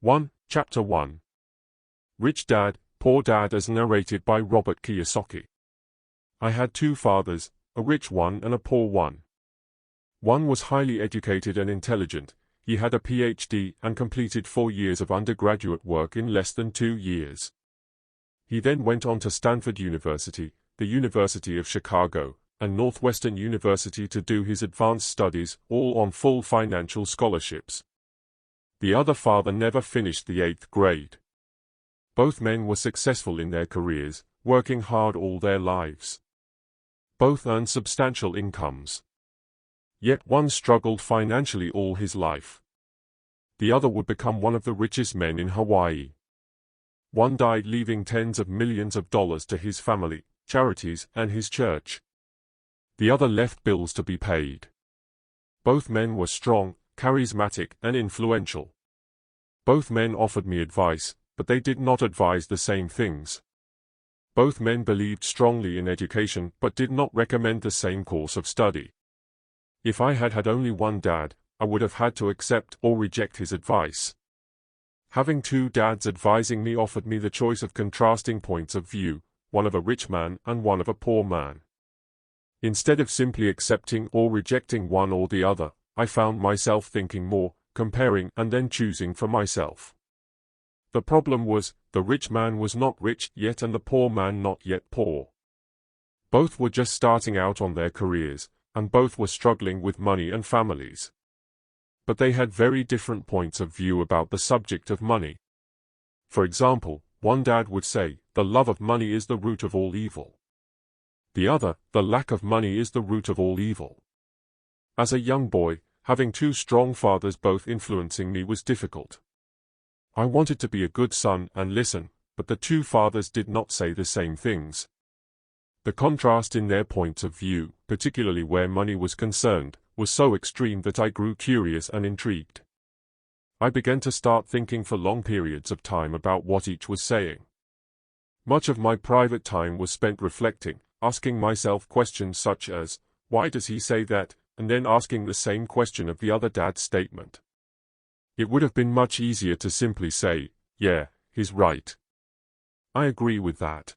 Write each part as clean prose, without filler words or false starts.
1. Chapter 1. Rich Dad, Poor Dad as narrated by Robert Kiyosaki. I had two fathers, a rich one and a poor one. One was highly educated and intelligent. He had a PhD and completed 4 years of undergraduate work in less than 2 years. He then went on to Stanford University, the University of Chicago, and Northwestern University to do his advanced studies, all on full financial scholarships. The other father never finished the 8th grade. Both men were successful in their careers, working hard all their lives. Both earned substantial incomes. Yet one struggled financially all his life. The other would become one of the richest men in Hawaii. One died leaving tens of millions of dollars to his family, charities, and his church. The other left bills to be paid. Both men were strong, charismatic, and influential. Both men offered me advice, but they did not advise the same things. Both men believed strongly in education but did not recommend the same course of study. If I had had only one dad, I would have had to accept or reject his advice. Having two dads advising me offered me the choice of contrasting points of view, one of a rich man and one of a poor man. Instead of simply accepting or rejecting one or the other, I found myself thinking more, comparing, and then choosing for myself. The problem was, the rich man was not rich yet and the poor man not yet poor. Both were just starting out on their careers, and both were struggling with money and families. But they had very different points of view about the subject of money. For example, one dad would say, the love of money is the root of all evil. The other, the lack of money is the root of all evil. As a young boy, having two strong fathers both influencing me was difficult. I wanted to be a good son and listen, but the two fathers did not say the same things. The contrast in their points of view, particularly where money was concerned, was so extreme that I grew curious and intrigued. I began to start thinking for long periods of time about what each was saying. Much of my private time was spent reflecting, asking myself questions such as, why does he say that, and then asking the same question of the other dad's statement. It would have been much easier to simply say, yeah, he's right. I agree with that.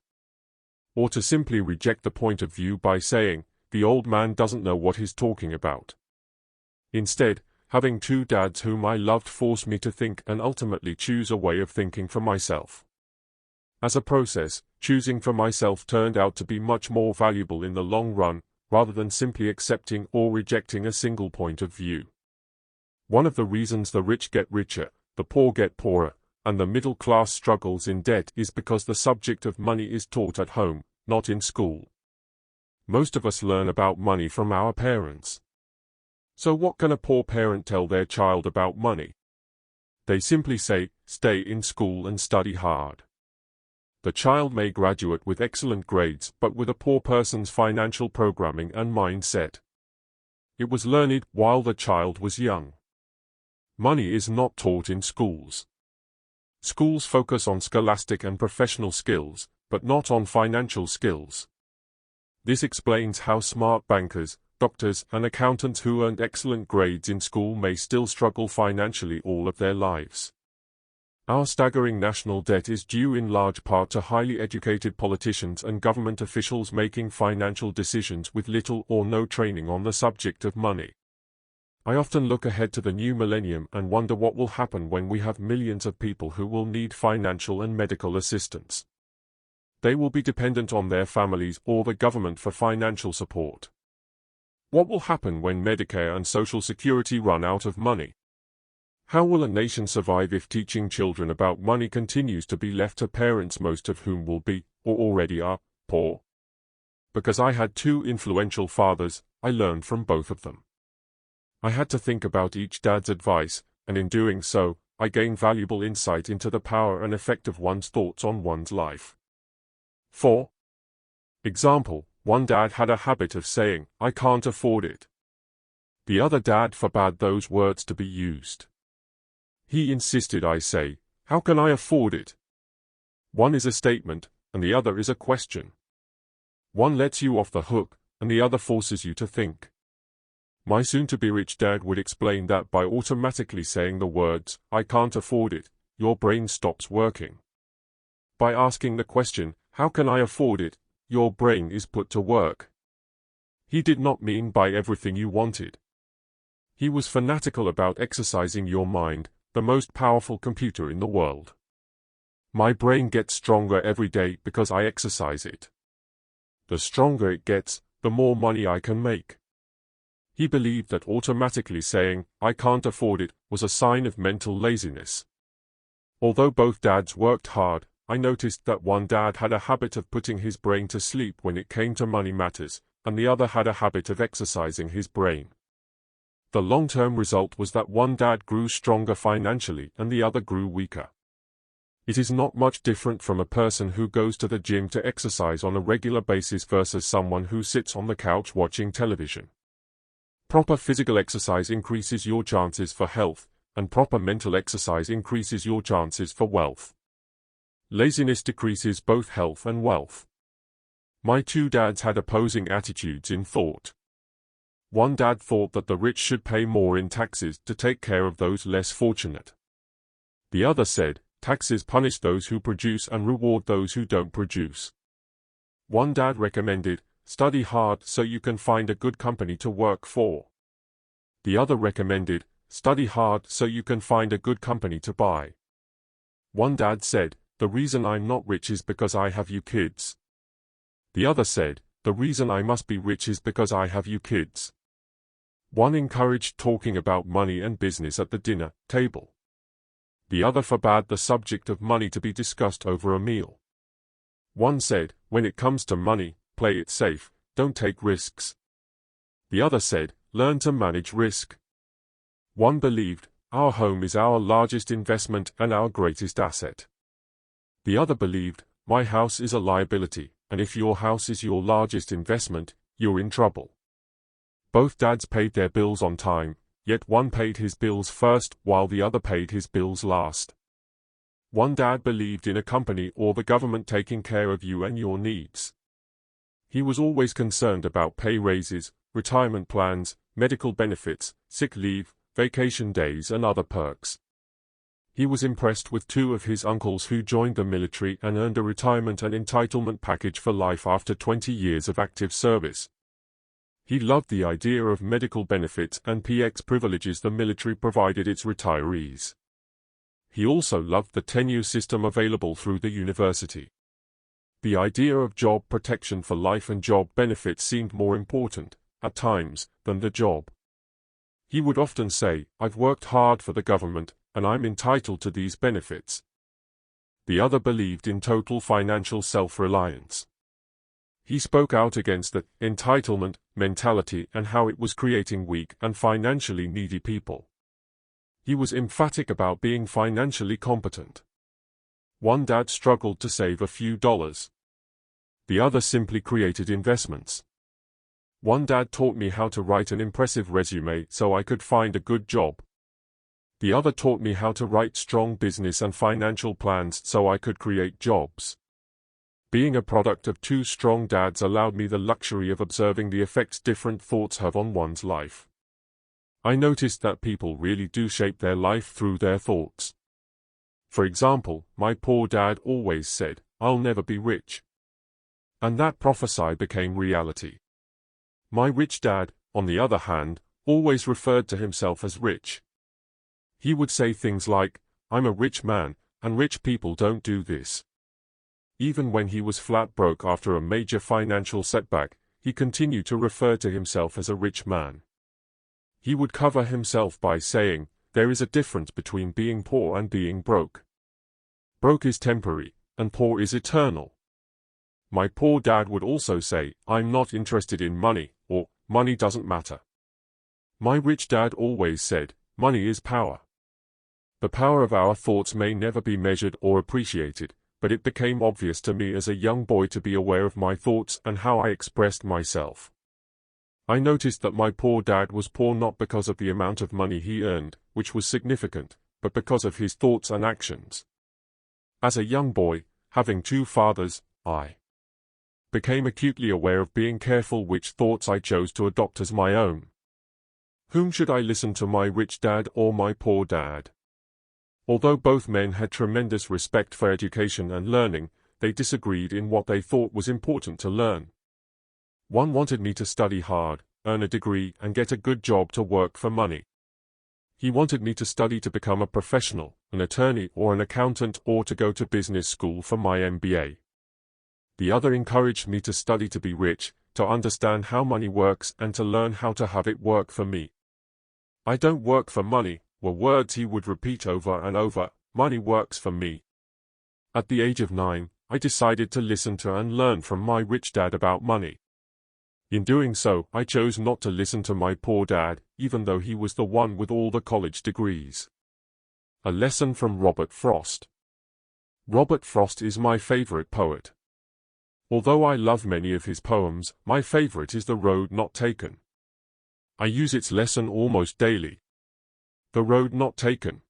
Or to simply reject the point of view by saying, the old man doesn't know what he's talking about. Instead, having two dads whom I loved forced me to think and ultimately choose a way of thinking for myself. As a process, choosing for myself turned out to be much more valuable in the long run, rather than simply accepting or rejecting a single point of view. One of the reasons the rich get richer, the poor get poorer, and the middle class struggles in debt is because the subject of money is taught at home, not in school. Most of us learn about money from our parents. So what can a poor parent tell their child about money? They simply say, stay in school and study hard. The child may graduate with excellent grades but with a poor person's financial programming and mindset. It was learned while the child was young. Money is not taught in schools. Schools focus on scholastic and professional skills, but not on financial skills. This explains how smart bankers, doctors, and accountants who earned excellent grades in school may still struggle financially all of their lives. Our staggering national debt is due in large part to highly educated politicians and government officials making financial decisions with little or no training on the subject of money. I often look ahead to the new millennium and wonder what will happen when we have millions of people who will need financial and medical assistance. They will be dependent on their families or the government for financial support. What will happen when Medicare and Social Security run out of money? How will a nation survive if teaching children about money continues to be left to parents most of whom will be, or already are, poor? Because I had two influential fathers, I learned from both of them. I had to think about each dad's advice, and in doing so, I gained valuable insight into the power and effect of one's thoughts on one's life. 4. Example, one dad had a habit of saying, I can't afford it. The other dad forbade those words to be used. He insisted I say, how can I afford it? One is a statement, and the other is a question. One lets you off the hook, and the other forces you to think. My soon-to-be-rich dad would explain that by automatically saying the words, I can't afford it, your brain stops working. By asking the question, how can I afford it, your brain is put to work. He did not mean buy everything you wanted. He was fanatical about exercising your mind, the most powerful computer in the world. My brain gets stronger every day because I exercise it. The stronger it gets, the more money I can make. He believed that automatically saying, I can't afford it, was a sign of mental laziness. Although both dads worked hard, I noticed that one dad had a habit of putting his brain to sleep when it came to money matters, and the other had a habit of exercising his brain. The long-term result was that one dad grew stronger financially and the other grew weaker. It is not much different from a person who goes to the gym to exercise on a regular basis versus someone who sits on the couch watching television. Proper physical exercise increases your chances for health, and proper mental exercise increases your chances for wealth. Laziness decreases both health and wealth. My two dads had opposing attitudes in thought. One dad thought that the rich should pay more in taxes to take care of those less fortunate. The other said, taxes punish those who produce and reward those who don't produce. One dad recommended, study hard so you can find a good company to work for. The other recommended, study hard so you can find a good company to buy. One dad said, the reason I'm not rich is because I have you kids. The other said, the reason I must be rich is because I have you kids. One encouraged talking about money and business at the dinner table. The other forbade the subject of money to be discussed over a meal. One said, when it comes to money, play it safe, don't take risks. The other said, learn to manage risk. One believed, our home is our largest investment and our greatest asset. The other believed, my house is a liability, and if your house is your largest investment, you're in trouble. Both dads paid their bills on time, yet one paid his bills first while the other paid his bills last. One dad believed in a company or the government taking care of you and your needs. He was always concerned about pay raises, retirement plans, medical benefits, sick leave, vacation days and other perks. He was impressed with two of his uncles who joined the military and earned a retirement and entitlement package for life after 20 years of active service. He loved the idea of medical benefits and PX privileges the military provided its retirees. He also loved the tenure system available through the university. The idea of job protection for life and job benefits seemed more important, at times, than the job. He would often say, I've worked hard for the government, and I'm entitled to these benefits. The other believed in total financial self-reliance. He spoke out against the entitlement mentality and how it was creating weak and financially needy people. He was emphatic about being financially competent. One dad struggled to save a few dollars. The other simply created investments. One dad taught me how to write an impressive resume so I could find a good job. The other taught me how to write strong business and financial plans so I could create jobs. Being a product of two strong dads allowed me the luxury of observing the effects different thoughts have on one's life. I noticed that people really do shape their life through their thoughts. For example, my poor dad always said, I'll never be rich. And that prophecy became reality. My rich dad, on the other hand, always referred to himself as rich. He would say things like, I'm a rich man, and rich people don't do this. Even when he was flat broke after a major financial setback, he continued to refer to himself as a rich man. He would cover himself by saying, there is a difference between being poor and being broke. Broke is temporary, and poor is eternal. My poor dad would also say, I'm not interested in money, or, money doesn't matter. My rich dad always said, money is power. The power of our thoughts may never be measured or appreciated, but it became obvious to me as a young boy to be aware of my thoughts and how I expressed myself. I noticed that my poor dad was poor not because of the amount of money he earned, which was significant, but because of his thoughts and actions. As a young boy, having two fathers, I became acutely aware of being careful which thoughts I chose to adopt as my own. Whom should I listen to, my rich dad or my poor dad? Although both men had tremendous respect for education and learning, they disagreed in what they thought was important to learn. One wanted me to study hard, earn a degree, and get a good job to work for money. He wanted me to study to become a professional, an attorney or an accountant, or to go to business school for my MBA. The other encouraged me to study to be rich, to understand how money works and to learn how to have it work for me. "I don't work for money," were words he would repeat over and over. "Money works for me." At the age of 9, I decided to listen to and learn from my rich dad about money. In doing so, I chose not to listen to my poor dad, even though he was the one with all the college degrees. A lesson from Robert Frost. Robert Frost is my favorite poet. Although I love many of his poems, my favorite is The Road Not Taken. I use its lesson almost daily. The road not taken.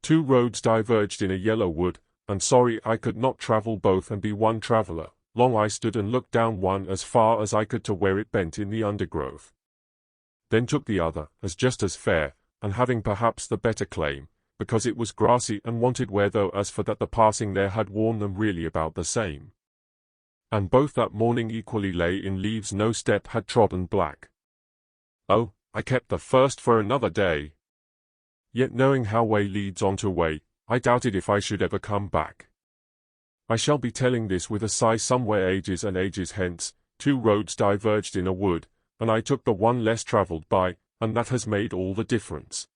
Two roads diverged in a yellow wood, and sorry I could not travel both and be one traveler. Long I stood and looked down one as far as I could to where it bent in the undergrowth. Then took the other, as just as fair, and having perhaps the better claim, because it was grassy and wanted wear, though as for that the passing there had worn them really about the same. And both that morning equally lay in leaves no step had trodden black. Oh, I kept the first for another day. Yet knowing how way leads on to way, I doubted if I should ever come back. I shall be telling this with a sigh somewhere ages and ages hence. Two roads diverged in a wood, and I took the one less travelled by, and that has made all the difference.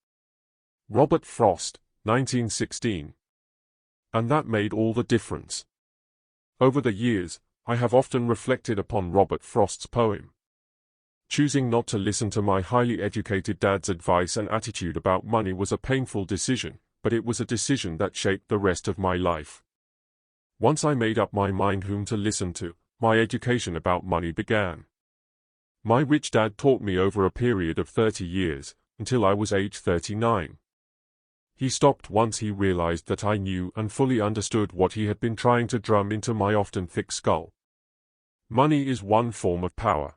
Robert Frost, 1916. And that made all the difference. Over the years, I have often reflected upon Robert Frost's poem. Choosing not to listen to my highly educated dad's advice and attitude about money was a painful decision, but it was a decision that shaped the rest of my life. Once I made up my mind whom to listen to, my education about money began. My rich dad taught me over a period of 30 years, until I was age 39. He stopped once he realized that I knew and fully understood what he had been trying to drum into my often thick skull. Money is one form of power.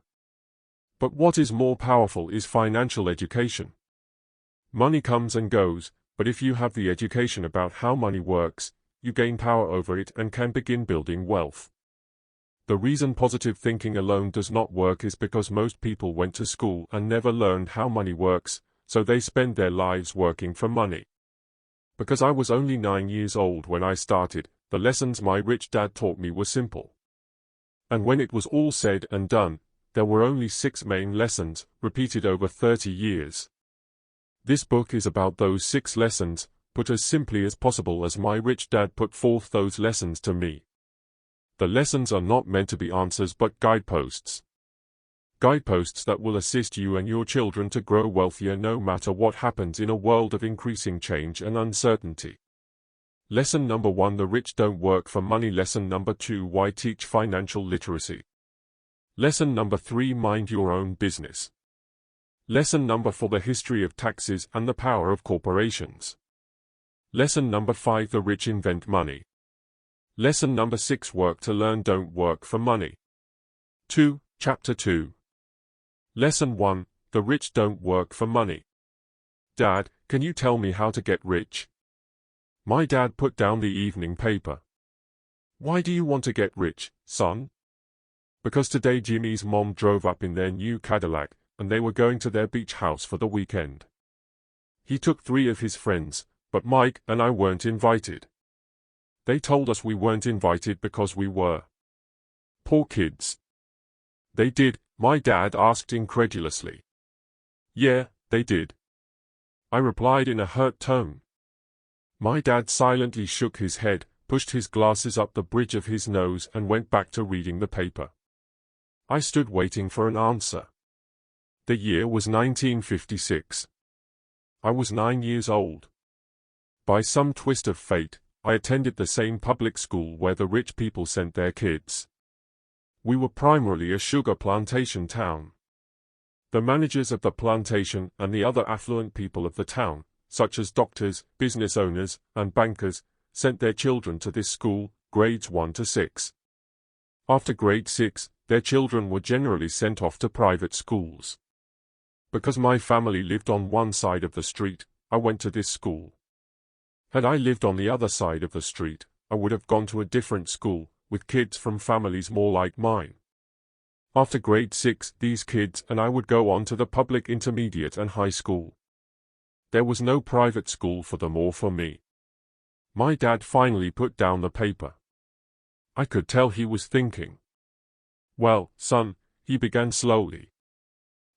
But what is more powerful is financial education. Money comes and goes, but if you have the education about how money works, you gain power over it and can begin building wealth. The reason positive thinking alone does not work is because most people went to school and never learned how money works, so they spend their lives working for money. Because I was only 9 years old when I started, the lessons my rich dad taught me were simple. And when it was all said and done, there were only 6 main lessons, repeated over 30 years. This book is about those 6 lessons, put as simply as possible as my rich dad put forth those lessons to me. The lessons are not meant to be answers but guideposts. Guideposts that will assist you and your children to grow wealthier no matter what happens in a world of increasing change and uncertainty. Lesson number 1: The rich don't work for money. Lesson number 2: Why teach financial literacy. Lesson number 3: Mind your own business. Lesson number 4: The history of taxes and the power of corporations. Lesson number 5: The rich invent money. Lesson number 6: Work to learn, don't work for money. Chapter 2. Lesson 1: The rich don't work for money. Dad, can you tell me how to get rich? My dad put down the evening paper. Why do you want to get rich, son? Because today Jimmy's mom drove up in their new Cadillac, and they were going to their beach house for the weekend. He took 3 of his friends, but Mike and I weren't invited. They told us we weren't invited because we were poor kids. They did? My dad asked incredulously. Yeah, they did. I replied in a hurt tone. My dad silently shook his head, pushed his glasses up the bridge of his nose and went back to reading the paper. I stood waiting for an answer. The year was 1956. I was 9 years old. By some twist of fate, I attended the same public school where the rich people sent their kids. We were primarily a sugar plantation town. The managers of the plantation and the other affluent people of the town, such as doctors, business owners, and bankers, sent their children to this school, grades 1 to 6. After grade 6, their children were generally sent off to private schools. Because my family lived on one side of the street, I went to this school. Had I lived on the other side of the street, I would have gone to a different school, with kids from families more like mine. After grade 6, these kids and I would go on to the public intermediate and high school. There was no private school for them or for me. My dad finally put down the paper. I could tell he was thinking. Well, son, he began slowly.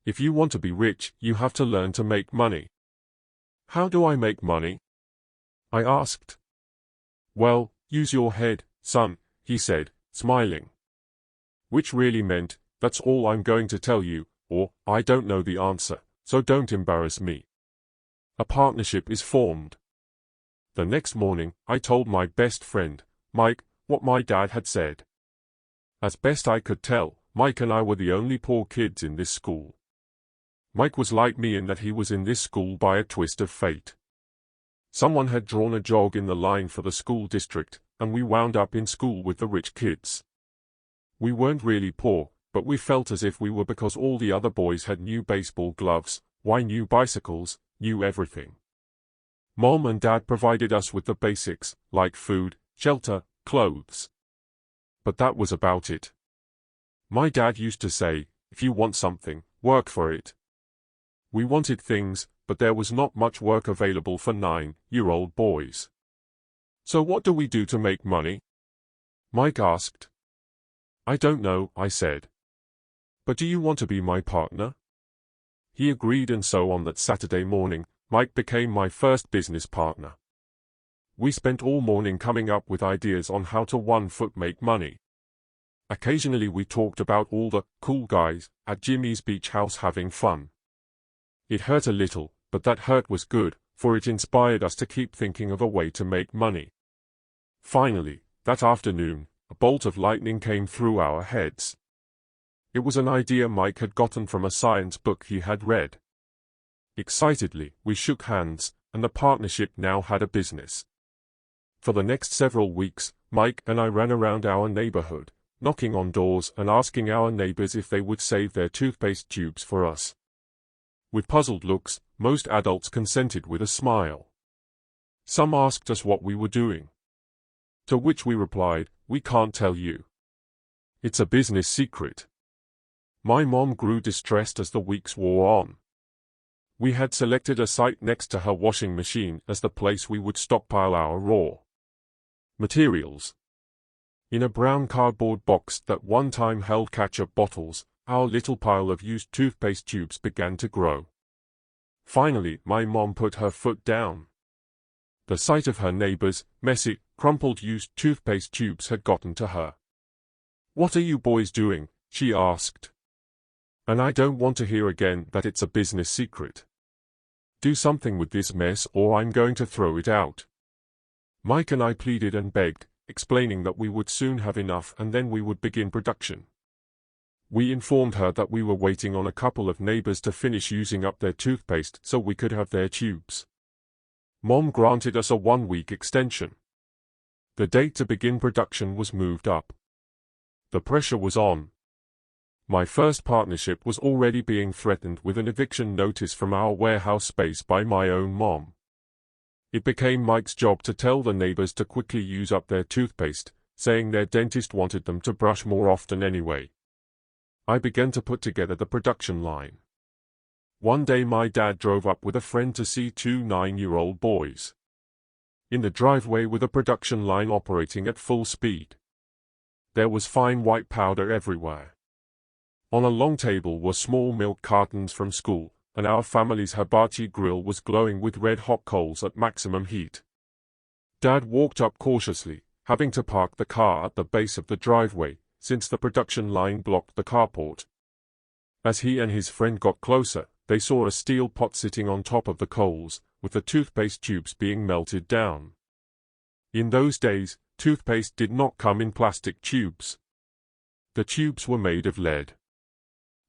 If you want to be rich, you have to learn to make money. How do I make money? I asked. Well, use your head, son, he said, smiling. Which really meant, that's all I'm going to tell you, or, I don't know the answer, so don't embarrass me. A partnership is formed. The next morning, I told my best friend, Mike, what my dad had said. As best I could tell, Mike and I were the only poor kids in this school. Mike was like me in that he was in this school by a twist of fate. Someone had drawn a jog in the line for the school district, and we wound up in school with the rich kids. We weren't really poor, but we felt as if we were because all the other boys had new baseball gloves, new bicycles, new everything. Mom and Dad provided us with the basics, like food, shelter, clothes. But that was about it. My dad used to say, if you want something, work for it. We wanted things, but there was not much work available for 9-year-old boys. So what do we do to make money? Mike asked. I don't know, I said. But do you want to be my partner? He agreed, and so on that Saturday morning, Mike became my first business partner. We spent all morning coming up with ideas on how to 1-foot make money. Occasionally we talked about all the cool guys at Jimmy's beach house having fun. It hurt a little, but that hurt was good, for it inspired us to keep thinking of a way to make money. Finally, that afternoon, a bolt of lightning came through our heads. It was an idea Mike had gotten from a science book he had read. Excitedly, we shook hands, and the partnership now had a business. For the next several weeks, Mike and I ran around our neighborhood, knocking on doors and asking our neighbors if they would save their toothpaste tubes for us. With puzzled looks, most adults consented with a smile. Some asked us what we were doing. To which we replied, we can't tell you. It's a business secret. My mom grew distressed as the weeks wore on. We had selected a site next to her washing machine as the place we would stockpile our raw materials. In a brown cardboard box that one time held ketchup bottles, our little pile of used toothpaste tubes began to grow. Finally, my mom put her foot down. The sight of her neighbors' messy, crumpled used toothpaste tubes had gotten to her. What are you boys doing? She asked. And I don't want to hear again that it's a business secret. Do something with this mess or I'm going to throw it out. Mike and I pleaded and begged, explaining that we would soon have enough and then we would begin production. We informed her that we were waiting on a couple of neighbors to finish using up their toothpaste so we could have their tubes. Mom granted us a 1-week extension. The date to begin production was moved up. The pressure was on. My first partnership was already being threatened with an eviction notice from our warehouse space by my own mom. It became Mike's job to tell the neighbors to quickly use up their toothpaste, saying their dentist wanted them to brush more often anyway. I began to put together the production line. One day my dad drove up with a friend to see 2 9-year-old boys. In the driveway were the production line operating at full speed. There was fine white powder everywhere. On a long table were small milk cartons from school, and our family's hibachi grill was glowing with red-hot coals at maximum heat. Dad walked up cautiously, having to park the car at the base of the driveway, since the production line blocked the carport. As he and his friend got closer, they saw a steel pot sitting on top of the coals, with the toothpaste tubes being melted down. In those days, toothpaste did not come in plastic tubes. The tubes were made of lead.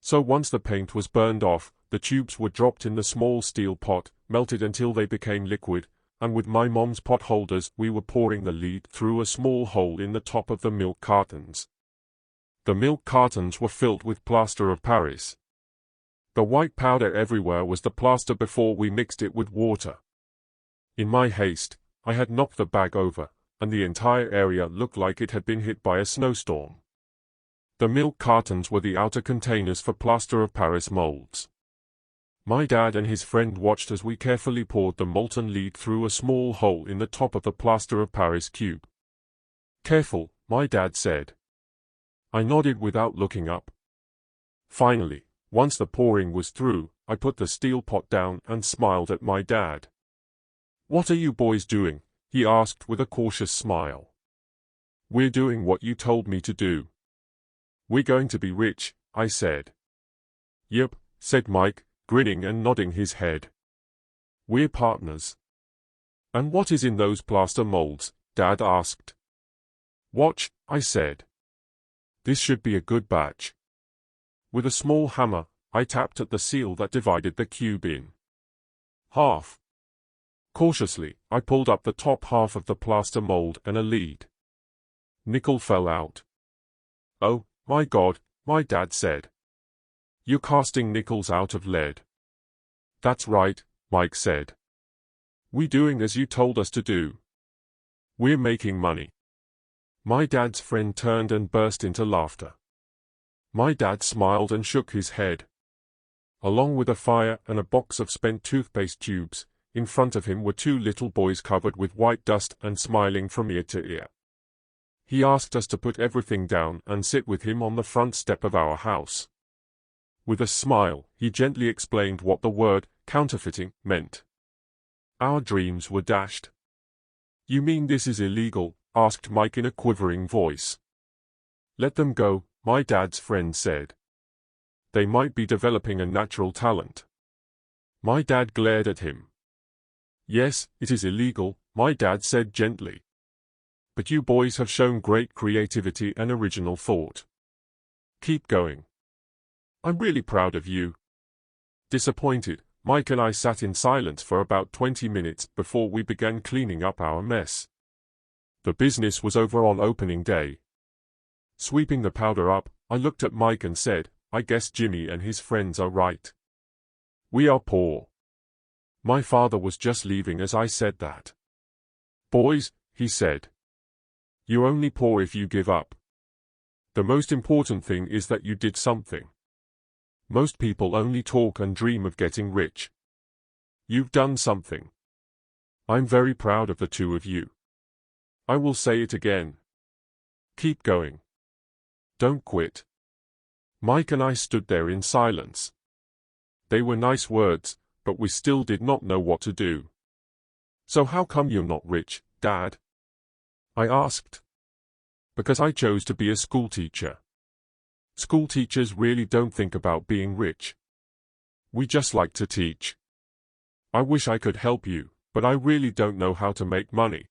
So once the paint was burned off, the tubes were dropped in the small steel pot, melted until they became liquid, and with my mom's pot holders we were pouring the lead through a small hole in the top of the milk cartons. The milk cartons were filled with plaster of Paris. The white powder everywhere was the plaster before we mixed it with water. In my haste, I had knocked the bag over, and the entire area looked like it had been hit by a snowstorm. The milk cartons were the outer containers for plaster of Paris molds. My dad and his friend watched as we carefully poured the molten lead through a small hole in the top of the plaster of Paris cube. "Careful," my dad said. I nodded without looking up. Finally, once the pouring was through, I put the steel pot down and smiled at my dad. "What are you boys doing?" he asked with a cautious smile. "We're doing what you told me to do." "We're going to be rich," I said. "Yep," said Mike, grinning and nodding his head. "We're partners." "And what is in those plaster molds?" Dad asked. "Watch," I said. "This should be a good batch." With a small hammer, I tapped at the seal that divided the cube in half. Cautiously, I pulled up the top half of the plaster mold and a lead. Nickel fell out. "Oh, my God," my dad said. "You're casting nickels out of lead." "That's right," Mike said. "We're doing as you told us to do. We're making money." My dad's friend turned and burst into laughter. My dad smiled and shook his head. Along with a fire and a box of spent toothpaste tubes, in front of him were two little boys covered with white dust and smiling from ear to ear. He asked us to put everything down and sit with him on the front step of our house. With a smile, he gently explained what the word counterfeiting meant. Our dreams were dashed. "You mean this is illegal?" asked Mike in a quivering voice. "Let them go," my dad's friend said. "They might be developing a natural talent." My dad glared at him. "Yes, it is illegal," my dad said gently. "But you boys have shown great creativity and original thought. Keep going. I'm really proud of you." Disappointed, Mike and I sat in silence for about 20 minutes before we began cleaning up our mess. The business was over on opening day. Sweeping the powder up, I looked at Mike and said, "I guess Jimmy and his friends are right. We are poor." My father was just leaving as I said that. "Boys," he said, "you're only poor if you give up. The most important thing is that you did something. Most people only talk and dream of getting rich. You've done something. I'm very proud of the two of you. I will say it again. Keep going. Don't quit." Mike and I stood there in silence. They were nice words, but we still did not know what to do. "So how come you're not rich, Dad?" I asked. "Because I chose to be a schoolteacher. Schoolteachers really don't think about being rich. We just like to teach. I wish I could help you, but I really don't know how to make money."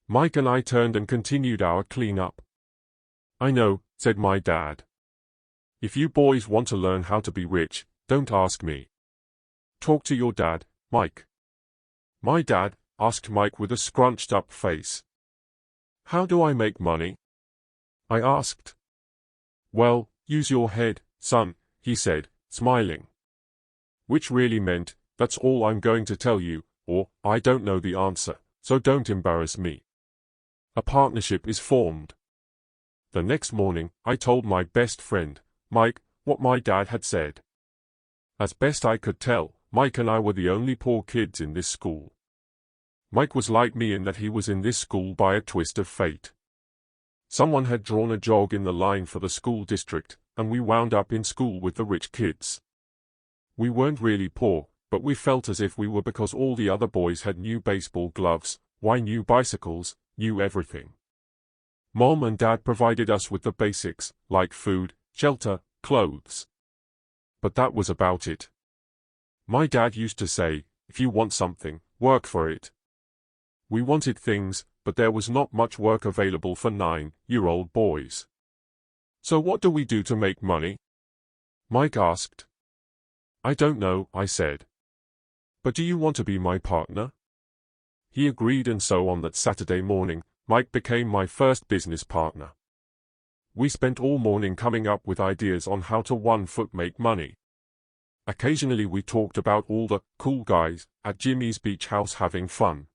Mike and I turned and continued our cleanup. "I know," said my dad. "If you boys want to learn how to be rich, don't ask me. Talk to your dad, Mike." "My dad?" asked Mike with a scrunched up face. "How do I make money?" I asked. "Well, use your head, son," he said, smiling. Which really meant, "That's all I'm going to tell you," or, "I don't know the answer, so don't embarrass me." A partnership is formed. The next morning, I told my best friend, Mike, what my dad had said. As best I could tell, Mike and I were the only poor kids in this school. Mike was like me in that he was in this school by a twist of fate. Someone had drawn a jog in the line for the school district, and we wound up in school with the rich kids. We weren't really poor, but we felt as if we were because all the other boys had new baseball gloves, new bicycles, new everything. Mom and Dad provided us with the basics, like food, shelter, clothes. But that was about it. My dad used to say, "If you want something, work for it." We wanted things, but there was not much work available for 9-year-old boys. "So what do we do to make money?" Mike asked. "I don't know," I said. "But do you want to be my partner?" He agreed, and so on that Saturday morning, Mike became my first business partner. We spent all morning coming up with ideas on how to 1-foot make money. Occasionally we talked about all the cool guys at Jimmy's beach house having fun.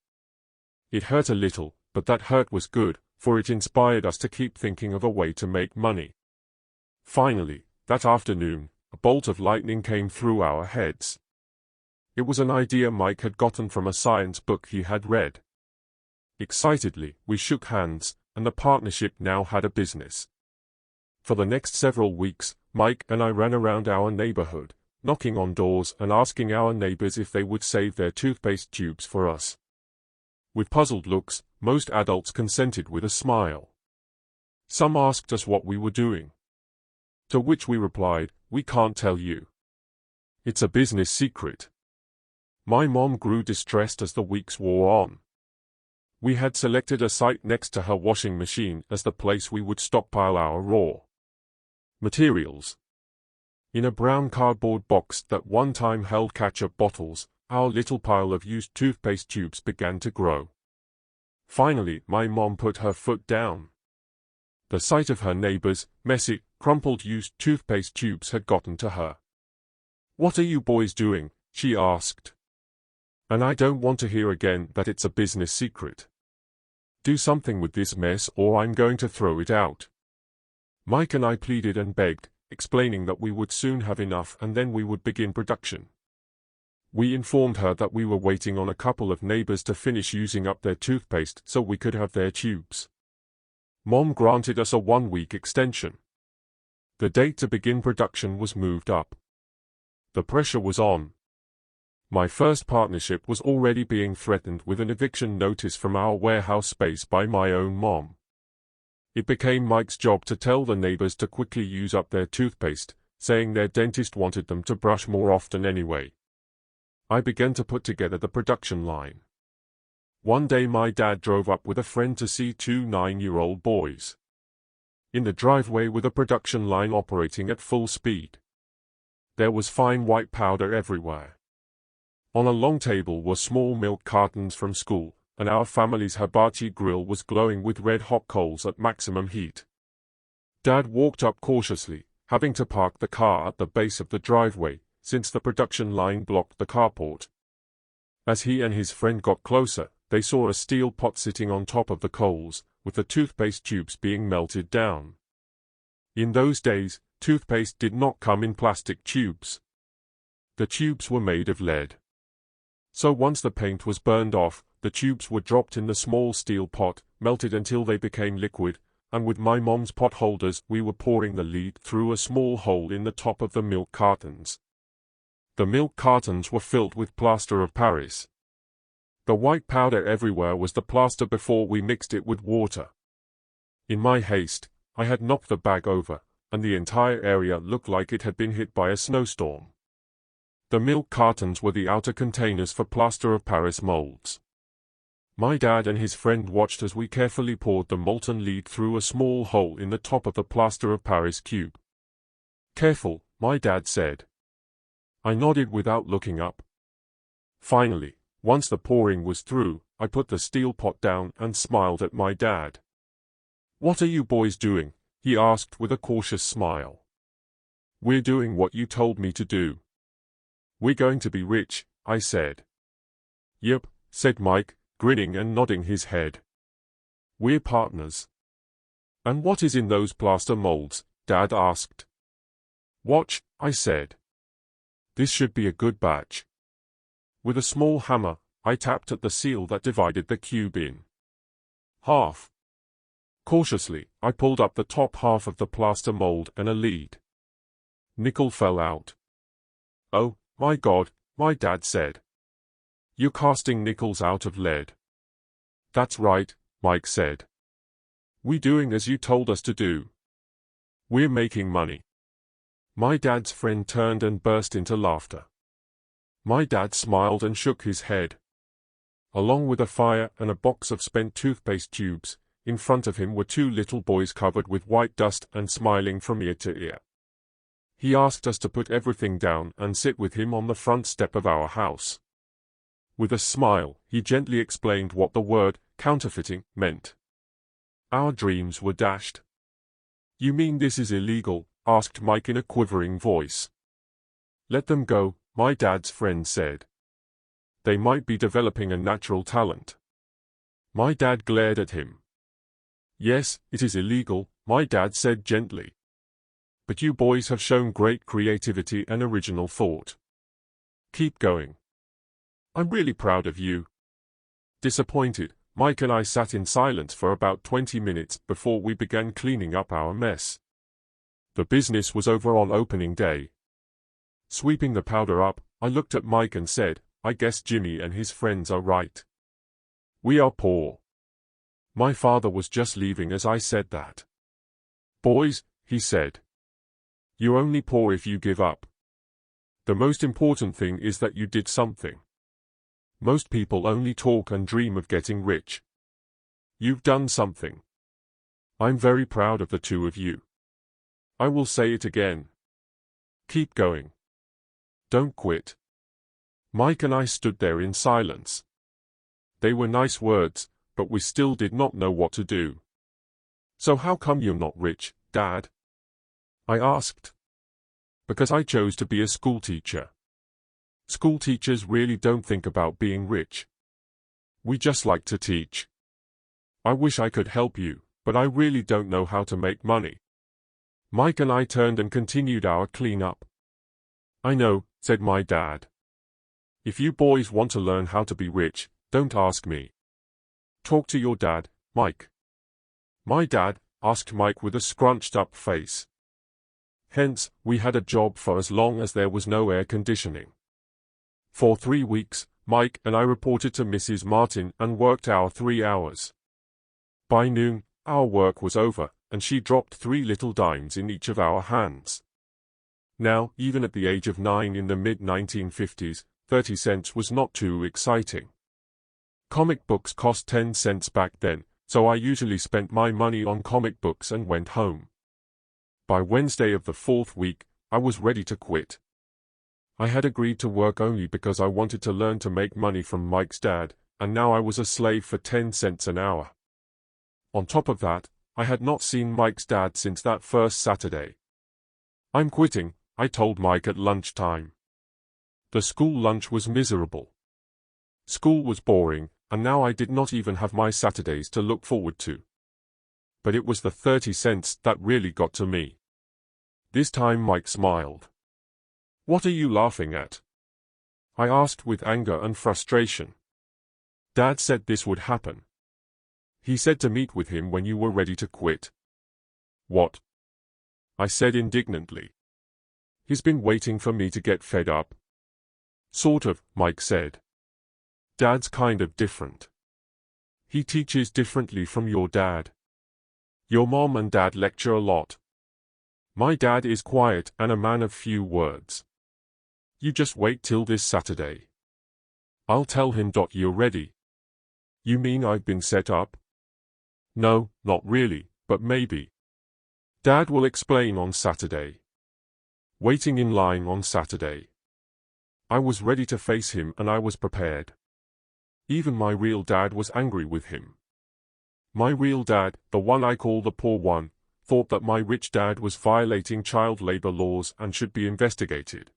It hurt a little, but that hurt was good, for it inspired us to keep thinking of a way to make money. Finally, that afternoon, a bolt of lightning came through our heads. It was an idea Mike had gotten from a science book he had read. Excitedly, we shook hands, and the partnership now had a business. For the next several weeks, Mike and I ran around our neighborhood, knocking on doors and asking our neighbors if they would save their toothpaste tubes for us. With puzzled looks, most adults consented with a smile. Some asked us what we were doing. To which we replied, "We can't tell you. It's a business secret." My mom grew distressed as the weeks wore on. We had selected a site next to her washing machine as the place we would stockpile our raw materials. In a brown cardboard box that one time held ketchup bottles, our little pile of used toothpaste tubes began to grow. Finally, my mom put her foot down. The sight of her neighbor's messy, crumpled used toothpaste tubes had gotten to her. "What are you boys doing?" she asked. "And I don't want to hear again that it's a business secret. Do something with this mess or I'm going to throw it out." Mike and I pleaded and begged, explaining that we would soon have enough and then we would begin production. We informed her that we were waiting on a couple of neighbors to finish using up their toothpaste so we could have their tubes. Mom granted us a 1-week extension. The date to begin production was moved up. The pressure was on. My first partnership was already being threatened with an eviction notice from our warehouse space by my own mom. It became Mike's job to tell the neighbors to quickly use up their toothpaste, saying their dentist wanted them to brush more often anyway. I began to put together the production line. One day my dad drove up with a friend to see 2 9-year-old boys. In the driveway were the production line operating at full speed. There was fine white powder everywhere. On a long table were small milk cartons from school, and our family's hibachi grill was glowing with red-hot coals at maximum heat. Dad walked up cautiously, having to park the car at the base of the driveway, since the production line blocked the carport. As he and his friend got closer, they saw a steel pot sitting on top of the coals, with the toothpaste tubes being melted down. In those days, toothpaste did not come in plastic tubes. The tubes were made of lead. So once the paint was burned off, the tubes were dropped in the small steel pot, melted until they became liquid, and with my mom's pot holders we were pouring the lead through a small hole in the top of the milk cartons. The milk cartons were filled with plaster of Paris. The white powder everywhere was the plaster before we mixed it with water. In my haste, I had knocked the bag over, and the entire area looked like it had been hit by a snowstorm. The milk cartons were the outer containers for plaster of Paris molds. My dad and his friend watched as we carefully poured the molten lead through a small hole in the top of the plaster of Paris cube. "Careful," my dad said. I nodded without looking up. Finally, once the pouring was through, I put the steel pot down and smiled at my dad. "What are you boys doing?" he asked with a cautious smile. "We're doing what you told me to do." "We're going to be rich," I said. "Yep," said Mike, grinning and nodding his head. "We're partners." "And what is in those plaster molds?" Dad asked. "Watch," I said. "This should be a good batch." With a small hammer, I tapped at the seal that divided the cube in half. Cautiously, I pulled up the top half of the plaster mold and a lead. Nickel fell out. "Oh, my God," my dad said. "You're casting nickels out of lead." "That's right," Mike said. "We're doing as you told us to do. We're making money." My dad's friend turned and burst into laughter. My dad smiled and shook his head. Along with a fire and a box of spent toothpaste tubes, in front of him were 2 little boys covered with white dust and smiling from ear to ear. He asked us to put everything down and sit with him on the front step of our house. With a smile, he gently explained what the word counterfeiting meant. Our dreams were dashed. "You mean this is illegal?" asked Mike in a quivering voice. "Let them go," my dad's friend said. "They might be developing a natural talent." My dad glared at him. Yes, it is illegal, my dad said gently. But you boys have shown great creativity and original thought. Keep going. I'm really proud of you. Disappointed, Mike and I sat in silence for about 20 minutes before we began cleaning up our mess. The business was over on opening day. Sweeping the powder up, I looked at Mike and said, I guess Jimmy and his friends are right. We are poor. My father was just leaving as I said that. Boys, he said. You're only poor if you give up. The most important thing is that you did something. Most people only talk and dream of getting rich. You've done something. I'm very proud of the two of you. I will say it again. Keep going. Don't quit. Mike and I stood there in silence. They were nice words, but we still did not know what to do. So how come you're not rich, Dad? I asked. Because I chose to be a schoolteacher. School teachers really don't think about being rich. We just like to teach. I wish I could help you, but I really don't know how to make money. Mike and I turned and continued our cleanup. I know, said my dad. If you boys want to learn how to be rich, don't ask me. Talk to your dad, Mike. My dad asked Mike with a scrunched up face. Hence, we had a job for as long as there was no air conditioning. For 3 weeks, Mike and I reported to Mrs. Martin and worked our 3 hours. By noon, our work was over, and she dropped 3 little dimes in each of our hands. Now, even at the age of 9 in the mid-1950s, 30 cents was not too exciting. Comic books cost 10 cents back then, so I usually spent my money on comic books and went home. By Wednesday of the 4th week, I was ready to quit. I had agreed to work only because I wanted to learn to make money from Mike's dad, and now I was a slave for 10 cents an hour. On top of that, I had not seen Mike's dad since that first Saturday. I'm quitting, I told Mike at lunchtime. The school lunch was miserable. School was boring, and now I did not even have my Saturdays to look forward to. But it was the 30 cents that really got to me. This time Mike smiled. What are you laughing at? I asked with anger and frustration. Dad said this would happen. He said to meet with him when you were ready to quit. What? I said indignantly. He's been waiting for me to get fed up. Sort of, Mike said. Dad's kind of different. He teaches differently from your dad. Your mom and dad lecture a lot. My dad is quiet and a man of few words. You just wait till this Saturday. I'll tell him. You're ready. You mean I've been set up? No, not really, but maybe. Dad will explain on Saturday. Waiting in line on Saturday. I was ready to face him and I was prepared. Even my real dad was angry with him. My real dad, the one I call the poor one, thought that my rich dad was violating child labor laws and should be investigated.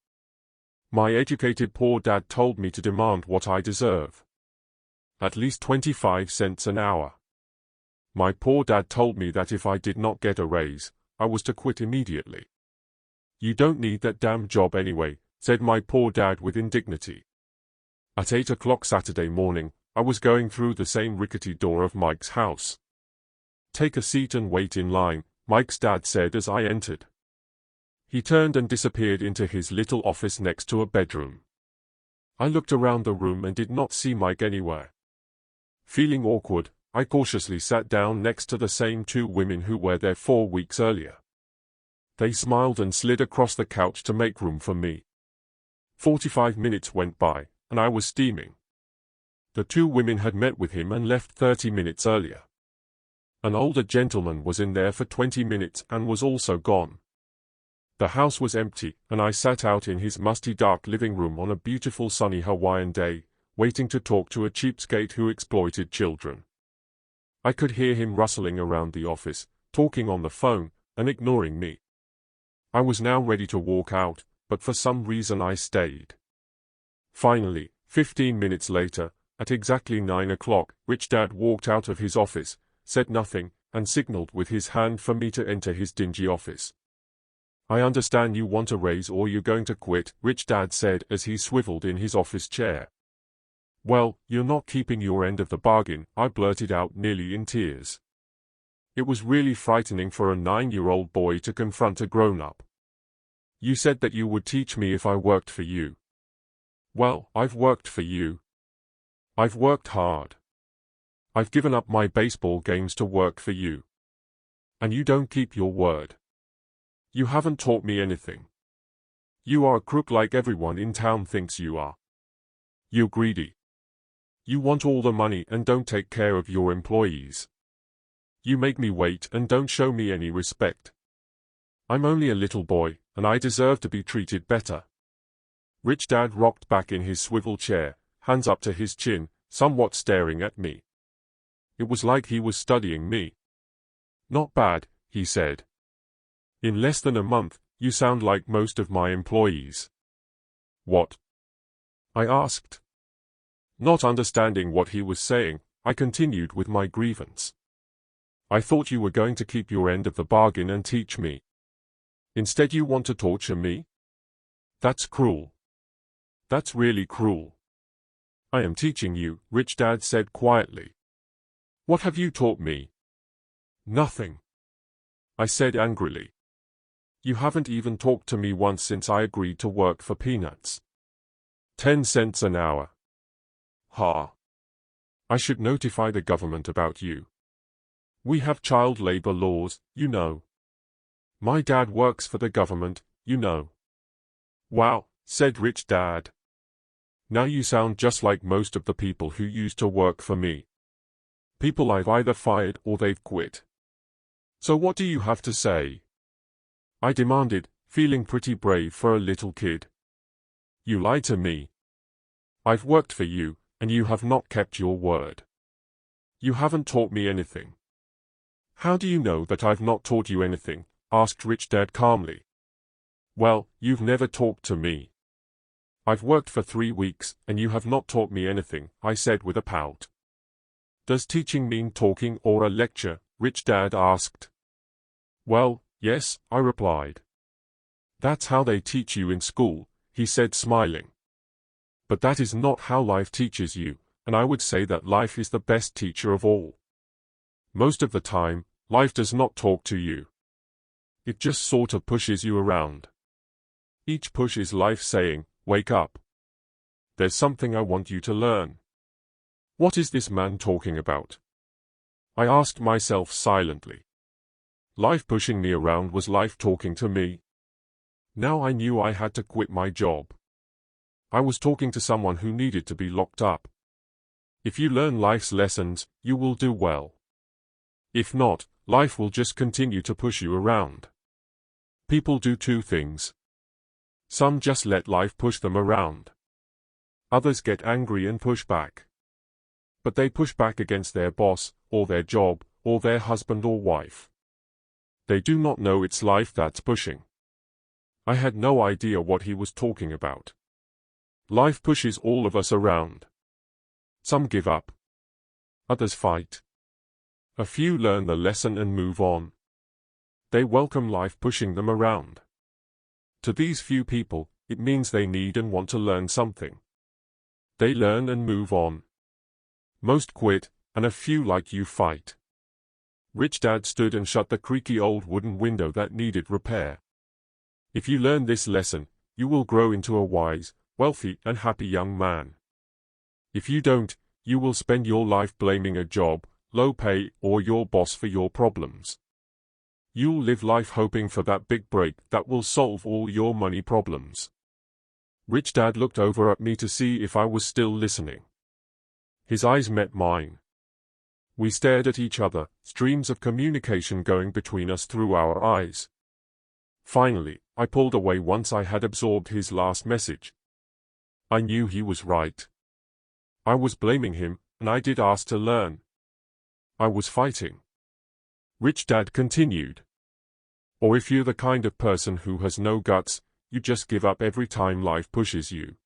My educated poor dad told me to demand what I deserve. At least 25 cents an hour. My poor dad told me that if I did not get a raise, I was to quit immediately. You don't need that damn job anyway, said my poor dad with indignity. At 8 o'clock Saturday morning, I was going through the same rickety door of Mike's house. Take a seat and wait in line, Mike's dad said as I entered. He turned and disappeared into his little office next to a bedroom. I looked around the room and did not see Mike anywhere. Feeling awkward, I cautiously sat down next to the same 2 women who were there 4 weeks earlier. They smiled and slid across the couch to make room for me. 45 minutes went by, and I was steaming. The 2 women had met with him and left 30 minutes earlier. An older gentleman was in there for 20 minutes and was also gone. The house was empty, and I sat out in his musty dark living room on a beautiful sunny Hawaiian day, waiting to talk to a cheapskate who exploited children. I could hear him rustling around the office, talking on the phone, and ignoring me. I was now ready to walk out, but for some reason I stayed. Finally, 15 minutes later, At exactly 9 o'clock, Rich Dad walked out of his office, said nothing, and signaled with his hand for me to enter his dingy office. "I understand you want a raise or you're going to quit," Rich Dad said as he swiveled in his office chair. "Well, you're not keeping your end of the bargain," I blurted out, nearly in tears. It was really frightening for a 9-year-old boy to confront a grown-up. "You said that you would teach me if I worked for you." "Well, I've worked for you. I've worked hard. I've given up my baseball games to work for you. And you don't keep your word. You haven't taught me anything. You are a crook like everyone in town thinks you are. You're greedy. You want all the money and don't take care of your employees. You make me wait and don't show me any respect. I'm only a little boy, and I deserve to be treated better." Rich Dad rocked back in his swivel chair, hands up to his chin, somewhat staring at me. It was like he was studying me. "Not bad," he said. "In less than a month, you sound like most of my employees." "What?" I asked. Not understanding what he was saying, I continued with my grievance. "I thought you were going to keep your end of the bargain and teach me. Instead you want to torture me? That's cruel. That's really cruel." "I am teaching you," Rich Dad said quietly. "What have you taught me?" "Nothing," I said angrily. "You haven't even talked to me once since I agreed to work for peanuts. 10 cents an hour. Ha. I should notify the government about you. We have child labor laws, you know. My dad works for the government, you know." "Wow," said Rich Dad. "Now you sound just like most of the people who used to work for me. People I've either fired or they've quit. So what do you have to say?" I demanded, feeling pretty brave for a little kid. "You lied to me. I've worked for you, and you have not kept your word. You haven't taught me anything." "How do you know that I've not taught you anything?" asked Rich Dad calmly. "Well, you've never talked to me. I've worked for 3 weeks, and you have not taught me anything," I said with a pout. "Does teaching mean talking or a lecture?" Rich Dad asked. "Well, yes," I replied. "That's how they teach you in school," he said smiling. "But that is not how life teaches you, and I would say that life is the best teacher of all. Most of the time, life does not talk to you. It just sort of pushes you around. Each push is life saying, 'Wake up. There's something I want you to learn.' What is this man talking about?" I asked myself silently. Life pushing me around was life talking to me. Now I knew I had to quit my job. I was talking to someone who needed to be locked up. If you learn life's lessons, you will do well. If not, life will just continue to push you around. People do 2 things. Some just let life push them around. Others get angry and push back. But they push back against their boss, or their job, or their husband or wife. They do not know it's life that's pushing. I had no idea what he was talking about. Life pushes all of us around. Some give up. Others fight. A few learn the lesson and move on. They welcome life pushing them around. To these few people, it means they need and want to learn something. They learn and move on. Most quit, and a few like you fight. Rich Dad stood and shut the creaky old wooden window that needed repair. If you learn this lesson, you will grow into a wise, wealthy, and happy young man. If you don't, you will spend your life blaming a job, low pay, or your boss for your problems. You'll live life hoping for that big break that will solve all your money problems. Rich Dad looked over at me to see if I was still listening. His eyes met mine. We stared at each other, streams of communication going between us through our eyes. Finally, I pulled away once I had absorbed his last message. I knew he was right. I was blaming him, and I did ask to learn. I was fighting. Rich Dad continued. Or if you're the kind of person who has no guts, you just give up every time life pushes you.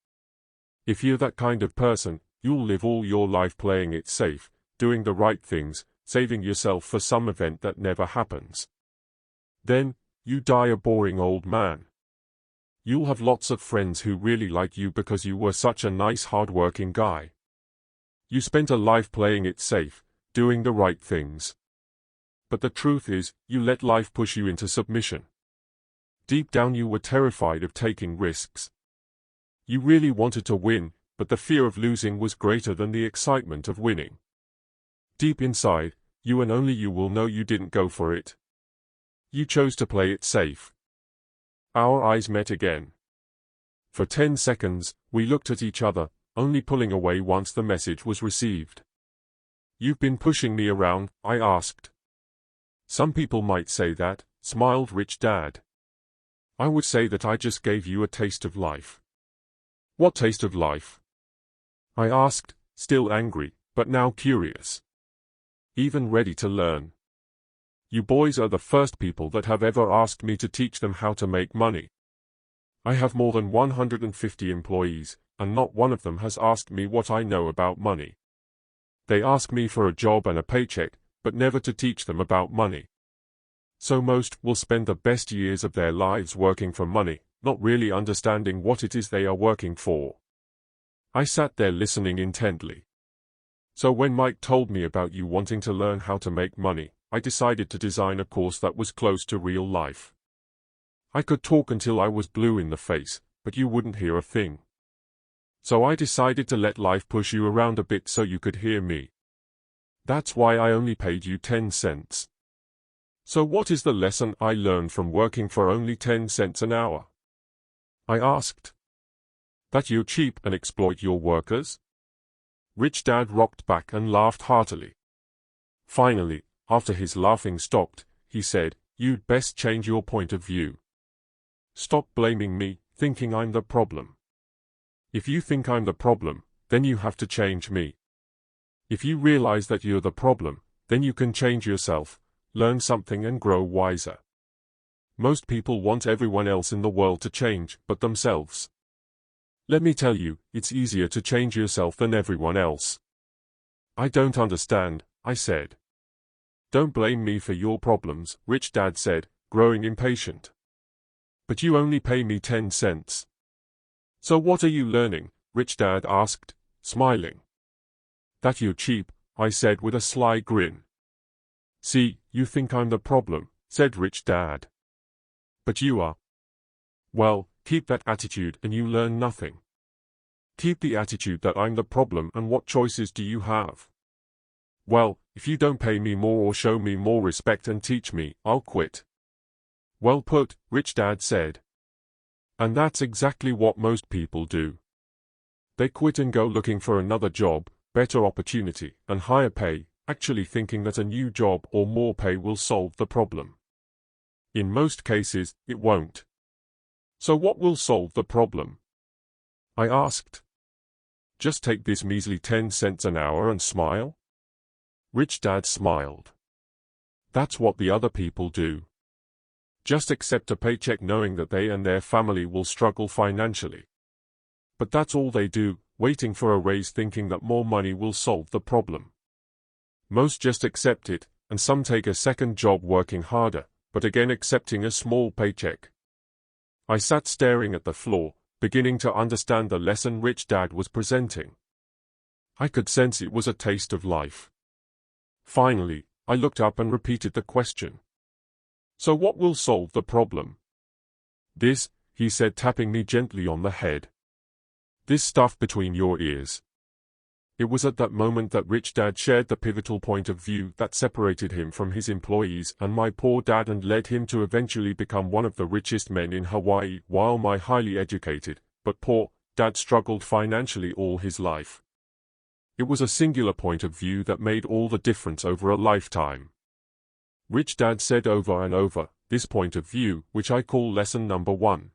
If you're that kind of person, you'll live all your life playing it safe, doing the right things, saving yourself for some event that never happens. Then, you die a boring old man. You'll have lots of friends who really like you because you were such a nice hard-working guy. You spent a life playing it safe, doing the right things. But the truth is, you let life push you into submission. Deep down you were terrified of taking risks. You really wanted to win, but the fear of losing was greater than the excitement of winning. Deep inside, you and only you will know you didn't go for it. You chose to play it safe. Our eyes met again. For 10 seconds, we looked at each other, only pulling away once the message was received. "You've been pushing me around," I asked. "Some people might say that," smiled Rich Dad. "I would say that I just gave you a taste of life." "What taste of life?" I asked, still angry, but now curious. Even ready to learn. "You boys are the first people that have ever asked me to teach them how to make money. I have more than 150 employees, and not one of them has asked me what I know about money. They ask me for a job and a paycheck, but never to teach them about money. So most will spend the best years of their lives working for money, not really understanding what it is they are working for." I sat there listening intently. "So when Mike told me about you wanting to learn how to make money, I decided to design a course that was close to real life. I could talk until I was blue in the face, but you wouldn't hear a thing. So I decided to let life push you around a bit so you could hear me. That's why I only paid you 10 cents. So what is the lesson I learned from working for only 10 cents an hour?" I asked. "That you're cheap and exploit your workers?" Rich Dad rocked back and laughed heartily. Finally, after his laughing stopped, he said, "You'd best change your point of view. Stop blaming me, thinking I'm the problem. If you think I'm the problem, then you have to change me. If you realize that you're the problem, then you can change yourself, learn something and grow wiser. Most people want everyone else in the world to change, but themselves. Let me tell you, it's easier to change yourself than everyone else." "I don't understand," I said. "Don't blame me for your problems," Rich Dad said, growing impatient. "But you only pay me 10 cents. So what are you learning?" Rich Dad asked, smiling. "That you're cheap," I said with a sly grin. "See, you think I'm the problem," said Rich Dad. "But you are. Well, keep that attitude and you learn nothing. Keep the attitude that I'm the problem and what choices do you have? Well, if you don't pay me more or show me more respect and teach me, I'll quit." "Well put," Rich Dad said. And that's exactly what most people do. They quit and go looking for another job, better opportunity, and higher pay, actually thinking that a new job or more pay will solve the problem. In most cases, it won't. So what will solve the problem? I asked. Just take this measly 10 cents an hour and smile? Rich Dad smiled. That's what the other people do. Just accept a paycheck knowing that they and their family will struggle financially. But that's all they do, waiting for a raise thinking that more money will solve the problem. Most just accept it, and some take a second job working harder, but again accepting a small paycheck. I sat staring at the floor, beginning to understand the lesson Rich Dad was presenting. I could sense it was a taste of life. Finally, I looked up and repeated the question. So what will solve the problem? This, he said, tapping me gently on the head. This stuff between your ears. It was at that moment that Rich Dad shared the pivotal point of view that separated him from his employees and my poor dad and led him to eventually become one of the richest men in Hawaii, while my highly educated, but poor, dad struggled financially all his life. It was a singular point of view that made all the difference over a lifetime. Rich Dad said over and over, this point of view, which I call lesson number 1.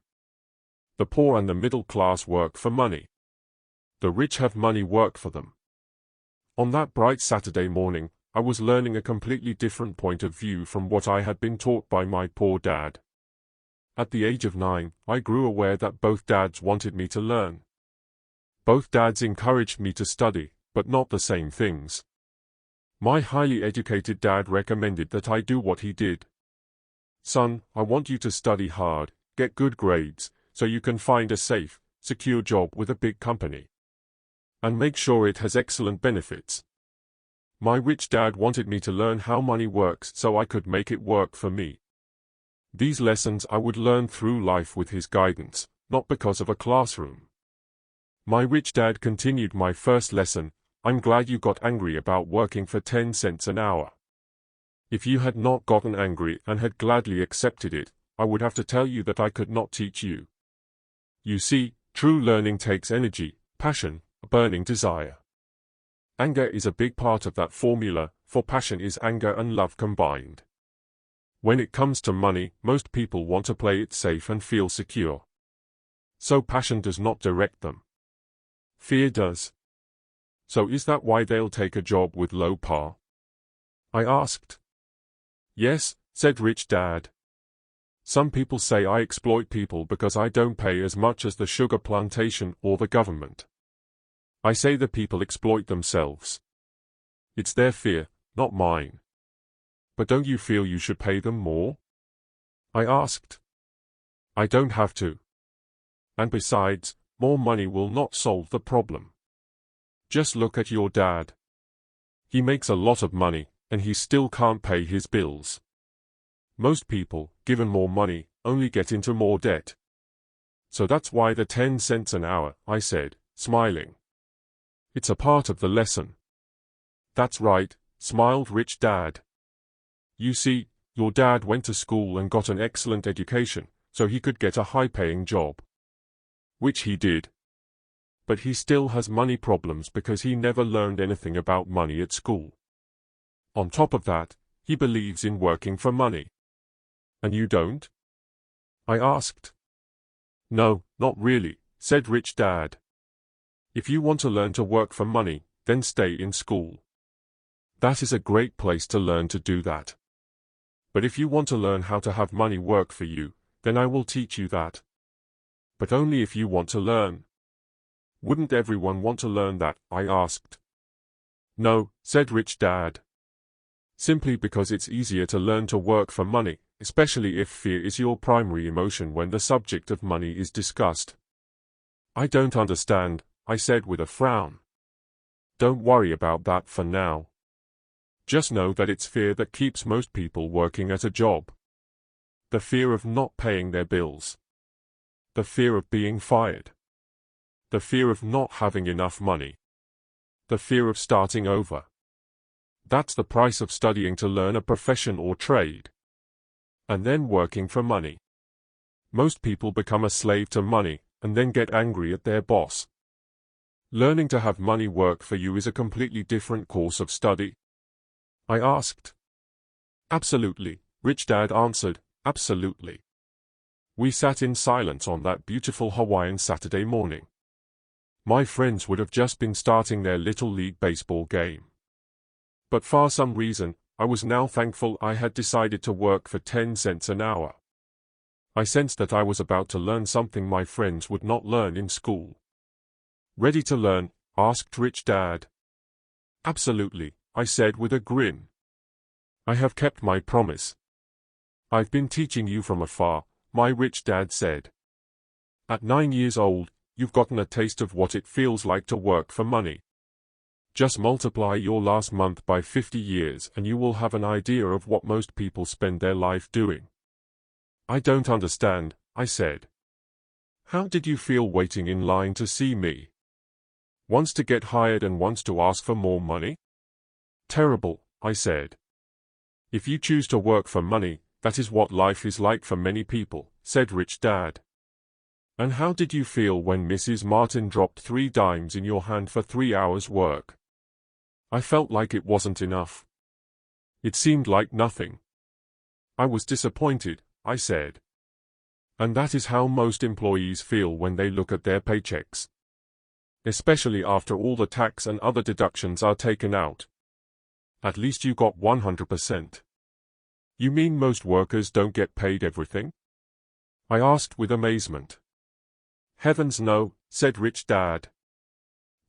The poor and the middle class work for money. The rich have money work for them. On that bright Saturday morning, I was learning a completely different point of view from what I had been taught by my poor dad. At the age of 9, I grew aware that both dads wanted me to learn. Both dads encouraged me to study, but not the same things. My highly educated dad recommended that I do what he did. Son, I want you to study hard, get good grades, so you can find a safe, secure job with a big company. And make sure it has excellent benefits. My rich dad wanted me to learn how money works so I could make it work for me. These lessons I would learn through life with his guidance, not because of a classroom. My rich dad continued my first lesson. I'm glad you got angry about working for 10 cents an hour. If you had not gotten angry and had gladly accepted it, I would have to tell you that I could not teach you. You see, true learning takes energy, passion, a burning desire. Anger is a big part of that formula, for passion is anger and love combined. When it comes to money, most people want to play it safe and feel secure. So passion does not direct them. Fear does. So is that why they'll take a job with low par? I asked. Yes, said Rich Dad. Some people say I exploit people because I don't pay as much as the sugar plantation or the government. I say the people exploit themselves. It's their fear, not mine. But don't you feel you should pay them more? I asked. I don't have to. And besides, more money will not solve the problem. Just look at your dad. He makes a lot of money, and he still can't pay his bills. Most people, given more money, only get into more debt. So that's why the 10 cents an hour, I said, smiling. It's a part of the lesson. That's right, smiled Rich Dad. You see, your dad went to school and got an excellent education, so he could get a high-paying job. Which he did. But he still has money problems because he never learned anything about money at school. On top of that, he believes in working for money. And you don't? I asked. No, not really, said Rich Dad. If you want to learn to work for money, then stay in school. That is a great place to learn to do that. But if you want to learn how to have money work for you, then I will teach you that. But only if you want to learn. Wouldn't everyone want to learn that? I asked. No, said Rich Dad. Simply because it's easier to learn to work for money, especially if fear is your primary emotion when the subject of money is discussed. I don't understand, I said with a frown. Don't worry about that for now. Just know that it's fear that keeps most people working at a job. The fear of not paying their bills. The fear of being fired. The fear of not having enough money. The fear of starting over. That's the price of studying to learn a profession or trade. And then working for money. Most people become a slave to money, and then get angry at their boss. Learning to have money work for you is a completely different course of study. I asked. Absolutely, Rich Dad answered, absolutely. We sat in silence on that beautiful Hawaiian Saturday morning. My friends would have just been starting their Little League baseball game. But for some reason, I was now thankful I had decided to work for 10 cents an hour. I sensed that I was about to learn something my friends would not learn in school. Ready to learn? Asked Rich Dad. Absolutely, I said with a grin. I have kept my promise. I've been teaching you from afar, my rich dad said. At 9 years old, you've gotten a taste of what it feels like to work for money. Just multiply your last month by 50 years and you will have an idea of what most people spend their life doing. I don't understand, I said. How did you feel waiting in line to see me? Once to get hired and once to ask for more money? Terrible, I said. If you choose to work for money, that is what life is like for many people, said Rich Dad. And how did you feel when Mrs. Martin dropped 3 dimes in your hand for 3 hours' work? I felt like it wasn't enough. It seemed like nothing. I was disappointed, I said. And that is how most employees feel when they look at their paychecks. Especially after all the tax and other deductions are taken out. At least you got 100%. You mean most workers don't get paid everything? I asked with amazement. Heavens no, said Rich Dad.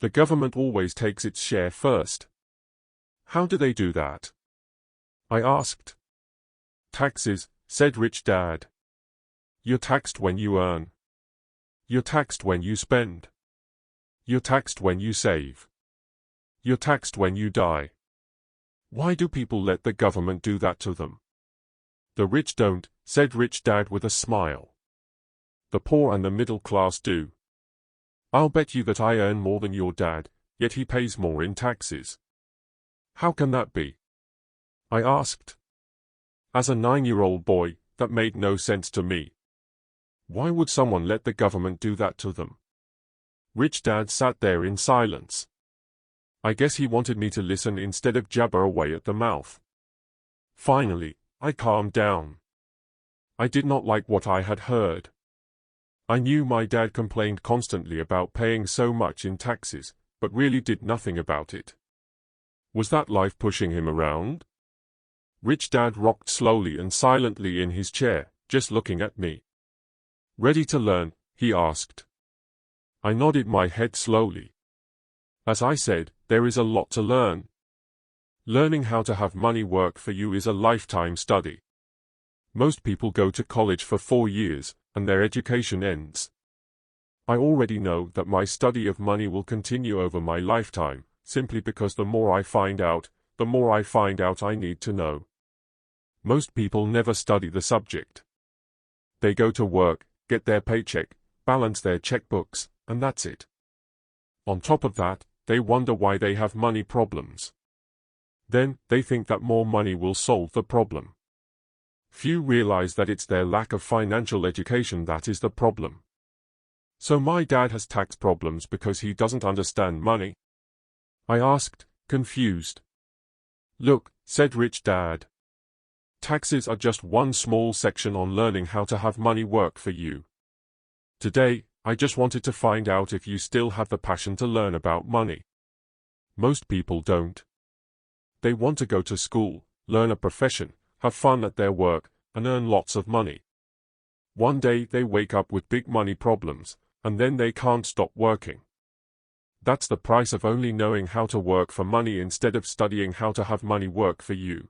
The government always takes its share first. How do they do that? I asked. Taxes, said Rich Dad. You're taxed when you earn. You're taxed when you spend. You're taxed when you save. You're taxed when you die. Why do people let the government do that to them? The rich don't, said Rich Dad with a smile. The poor and the middle class do. I'll bet you that I earn more than your dad, yet he pays more in taxes. How can that be? I asked. As a 9-year-old boy, that made no sense to me. Why would someone let the government do that to them? Rich Dad sat there in silence. I guess he wanted me to listen instead of jabber away at the mouth. Finally, I calmed down. I did not like what I had heard. I knew my dad complained constantly about paying so much in taxes, but really did nothing about it. Was that life pushing him around? Rich Dad rocked slowly and silently in his chair, just looking at me. Ready to learn? He asked. I nodded my head slowly. As I said, there is a lot to learn. Learning how to have money work for you is a lifetime study. Most people go to college for 4 years, and their education ends. I already know that my study of money will continue over my lifetime, simply because the more I find out, the more I need to know. Most people never study the subject. They go to work, get their paycheck, balance their checkbooks, and that's it. On top of that, they wonder why they have money problems. Then, they think that more money will solve the problem. Few realize that it's their lack of financial education that is the problem. So my dad has tax problems because he doesn't understand money? I asked, confused. Look, said Rich Dad. Taxes are just one small section on learning how to have money work for you. Today, I just wanted to find out if you still have the passion to learn about money. Most people don't. They want to go to school, learn a profession, have fun at their work, and earn lots of money. One day they wake up with big money problems, and then they can't stop working. That's the price of only knowing how to work for money instead of studying how to have money work for you.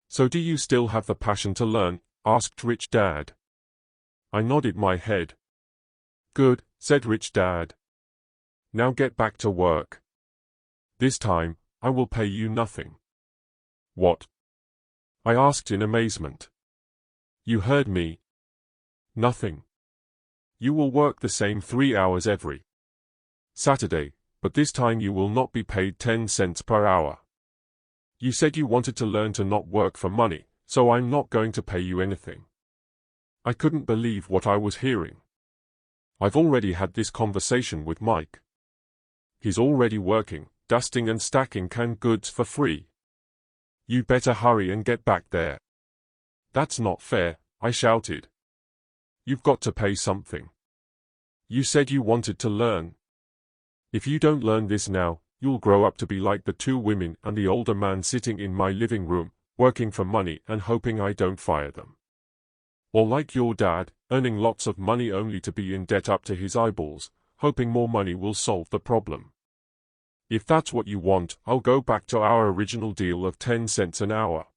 So do you still have the passion to learn? Asked Rich Dad. I nodded my head. Good, said Rich Dad. Now get back to work. This time, I will pay you nothing. What? I asked in amazement. You heard me. Nothing. You will work the same 3 hours every Saturday, but this time you will not be paid 10 cents per hour. You said you wanted to learn to not work for money, so I'm not going to pay you anything. I couldn't believe what I was hearing. I've already had this conversation with Mike. He's already working, dusting and stacking canned goods for free. You better hurry and get back there. That's not fair, I shouted. You've got to pay something. You said you wanted to learn. If you don't learn this now, you'll grow up to be like the 2 women and the older man sitting in my living room, working for money and hoping I don't fire them. Or like your dad, earning lots of money only to be in debt up to his eyeballs, hoping more money will solve the problem. If that's what you want, I'll go back to our original deal of 10 cents an hour.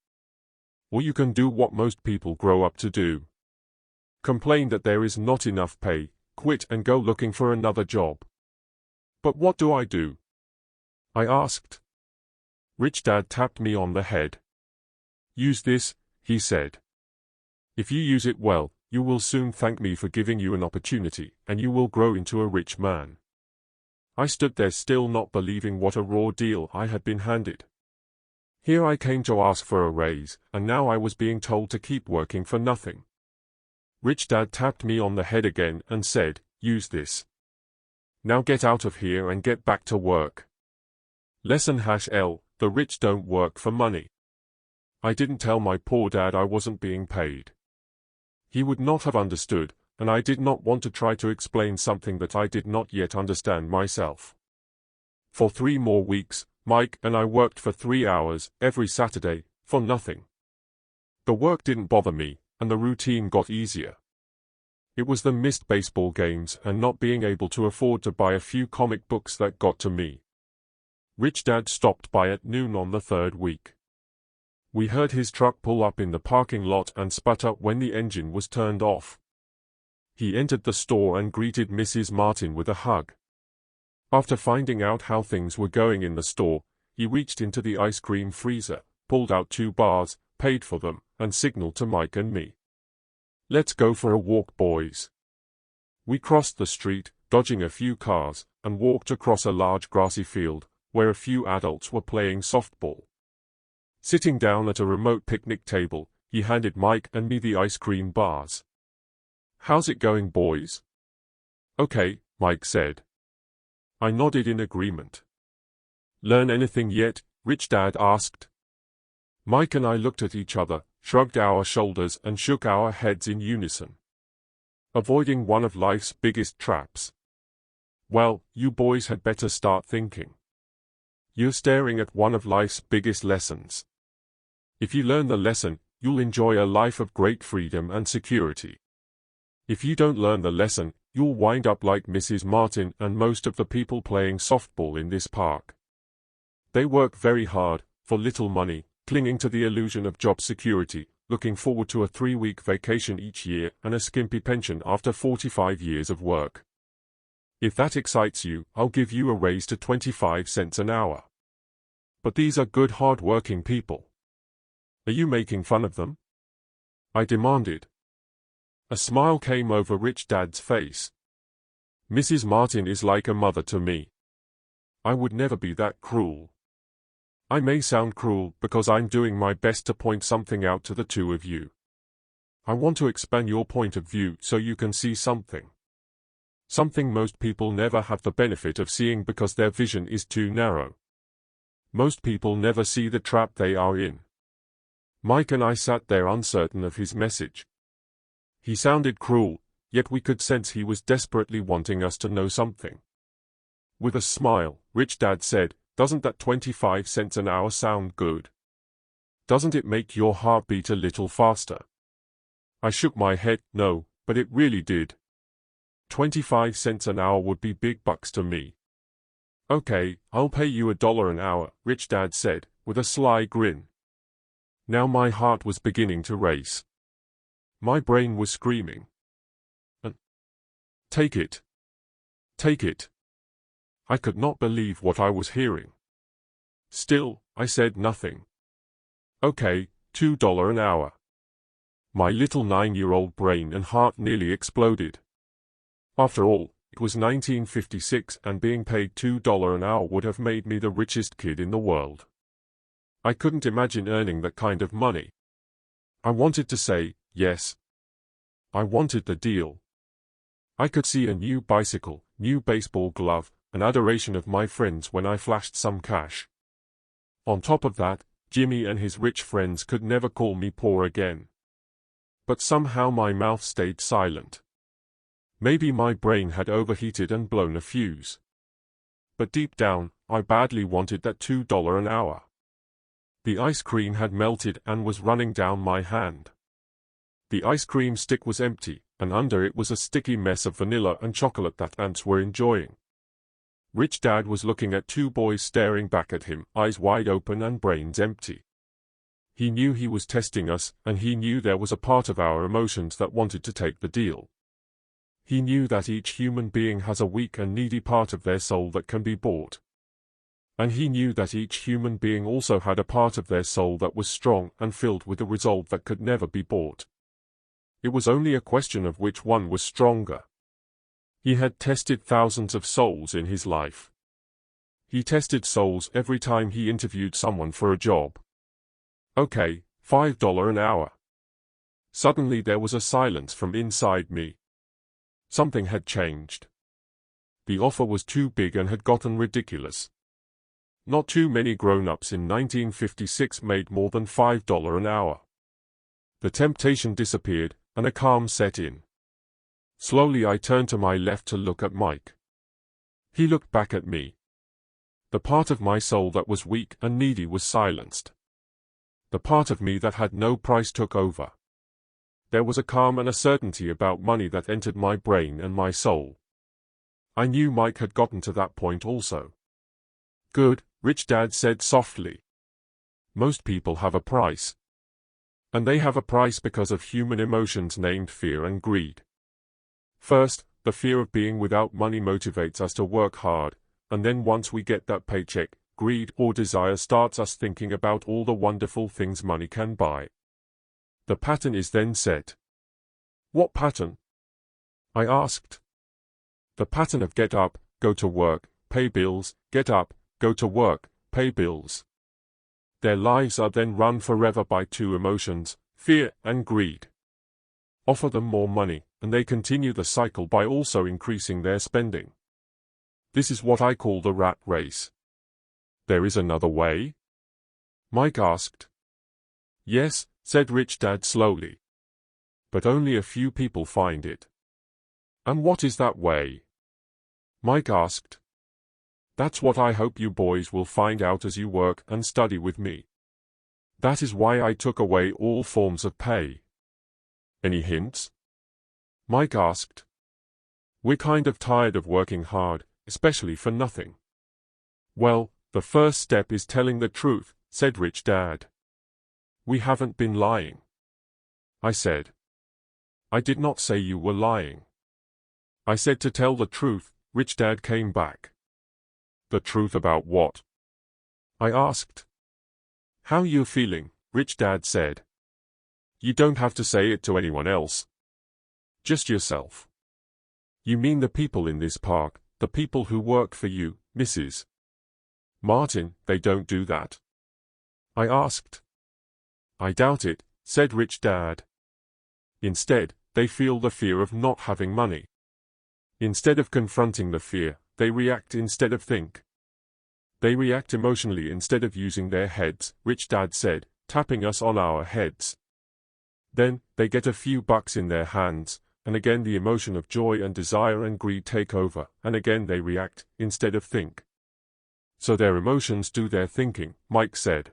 Or you can do what most people grow up to do. Complain that there is not enough pay, quit and go looking for another job. But what do I do? I asked. Rich Dad tapped me on the head. Use this, he said. If you use it well, you will soon thank me for giving you an opportunity, and you will grow into a rich man. I stood there still not believing what a raw deal I had been handed. Here I came to ask for a raise, and now I was being told to keep working for nothing. Rich Dad tapped me on the head again and said, use this. Now get out of here and get back to work. Lesson L, the rich don't work for money. I didn't tell my poor dad I wasn't being paid. He would not have understood, and I did not want to try to explain something that I did not yet understand myself. For 3 more weeks, Mike and I worked for 3 hours every Saturday, for nothing. The work didn't bother me, and the routine got easier. It was the missed baseball games and not being able to afford to buy a few comic books that got to me. Rich Dad stopped by at noon on the third week. We heard his truck pull up in the parking lot and sputter when the engine was turned off. He entered the store and greeted Mrs. Martin with a hug. After finding out how things were going in the store, he reached into the ice cream freezer, pulled out 2 bars, paid for them, and signaled to Mike and me. "Let's go for a walk, boys." We crossed the street, dodging a few cars, and walked across a large grassy field, where a few adults were playing softball. Sitting down at a remote picnic table, he handed Mike and me the ice cream bars. "How's it going, boys?" "Okay," Mike said. I nodded in agreement. "Learn anything yet?" Rich Dad asked. Mike and I looked at each other, shrugged our shoulders and shook our heads in unison. Avoiding one of life's biggest traps. "Well, you boys had better start thinking. You're staring at one of life's biggest lessons. If you learn the lesson, you'll enjoy a life of great freedom and security. If you don't learn the lesson, you'll wind up like Mrs. Martin and most of the people playing softball in this park. They work very hard, for little money, clinging to the illusion of job security, looking forward to a 3-week vacation each year and a skimpy pension after 45 years of work. If that excites you, I'll give you a raise to 25 cents an hour. But these are good hard-working people. Are you making fun of them?" I demanded. A smile came over Rich Dad's face. "Mrs. Martin is like a mother to me. I would never be that cruel. I may sound cruel because I'm doing my best to point something out to the two of you. I want to expand your point of view so you can see something. Something most people never have the benefit of seeing because their vision is too narrow. Most people never see the trap they are in." Mike and I sat there uncertain of his message. He sounded cruel, yet we could sense he was desperately wanting us to know something. With a smile, Rich Dad said, "Doesn't that 25 cents an hour sound good? Doesn't it make your heart beat a little faster?" I shook my head, "No, but it really did. 25 cents an hour would be big bucks to me." "Okay, I'll pay you $1 an hour," Rich Dad said, with a sly grin. Now my heart was beginning to race. My brain was screaming. Take it. Take it. I could not believe what I was hearing. Still, I said nothing. "Okay, $2 an hour." My little 9-year-old brain and heart nearly exploded. After all, it was 1956 and being paid $2 an hour would have made me the richest kid in the world. I couldn't imagine earning that kind of money. I wanted to say, yes. I wanted the deal. I could see a new bicycle, new baseball glove, and adoration of my friends when I flashed some cash. On top of that, Jimmy and his rich friends could never call me poor again. But somehow my mouth stayed silent. Maybe my brain had overheated and blown a fuse. But deep down, I badly wanted that $2 an hour. The ice cream had melted and was running down my hand. The ice cream stick was empty, and under it was a sticky mess of vanilla and chocolate that ants were enjoying. Rich Dad was looking at 2 boys staring back at him, eyes wide open and brains empty. He knew he was testing us, and he knew there was a part of our emotions that wanted to take the deal. He knew that each human being has a weak and needy part of their soul that can be bought. And he knew that each human being also had a part of their soul that was strong and filled with a resolve that could never be bought. It was only a question of which one was stronger. He had tested thousands of souls in his life. He tested souls every time he interviewed someone for a job. "Okay, $5 an hour." Suddenly there was a silence from inside me. Something had changed. The offer was too big and had gotten ridiculous. Not too many grown-ups in 1956 made more than $5 an hour. The temptation disappeared, and a calm set in. Slowly I turned to my left to look at Mike. He looked back at me. The part of my soul that was weak and needy was silenced. The part of me that had no price took over. there was a calm and a certainty about money that entered my brain and my soul. I knew Mike had gotten to that point also. Good, Rich Dad said softly. Most people have a price. And they have a price because of human emotions named fear and greed. First, the fear of being without money motivates us to work hard, and then once we get that paycheck, greed or desire starts us thinking about all the wonderful things money can buy. The pattern is then set. What pattern? I asked. The pattern of get up, go to work, pay bills, get up, go to work, pay bills. Their lives are then run forever by two emotions, fear and greed. Offer them more money, and they continue the cycle by also increasing their spending. This is what I call the rat race. There is another way? Mike asked. Yes, said Rich Dad slowly. But only a few people find it. And what is that way? Mike asked. That's what I hope you boys will find out as you work and study with me. That is why I took away all forms of pay. Any hints? Mike asked. We're kind of tired of working hard, especially for nothing. Well, the first step is telling the truth, said Rich Dad. We haven't been lying. I said. I did not say you were lying. I said to tell the truth, Rich Dad came back. The truth about what? I asked. How you feeling, Rich Dad said. You don't have to say it to anyone else. Just yourself. You mean the people in this park, the people who work for you, Mrs. Martin, they don't do that? I asked. I doubt it, said Rich Dad. Instead, they feel the fear of not having money. Instead of confronting the fear, they react instead of think. They react emotionally instead of using their heads, Rich Dad said, tapping us on our heads. Then, they get a few bucks in their hands, and again the emotion of joy and desire and greed take over, and again they react, instead of think. So their emotions do their thinking, Mike said.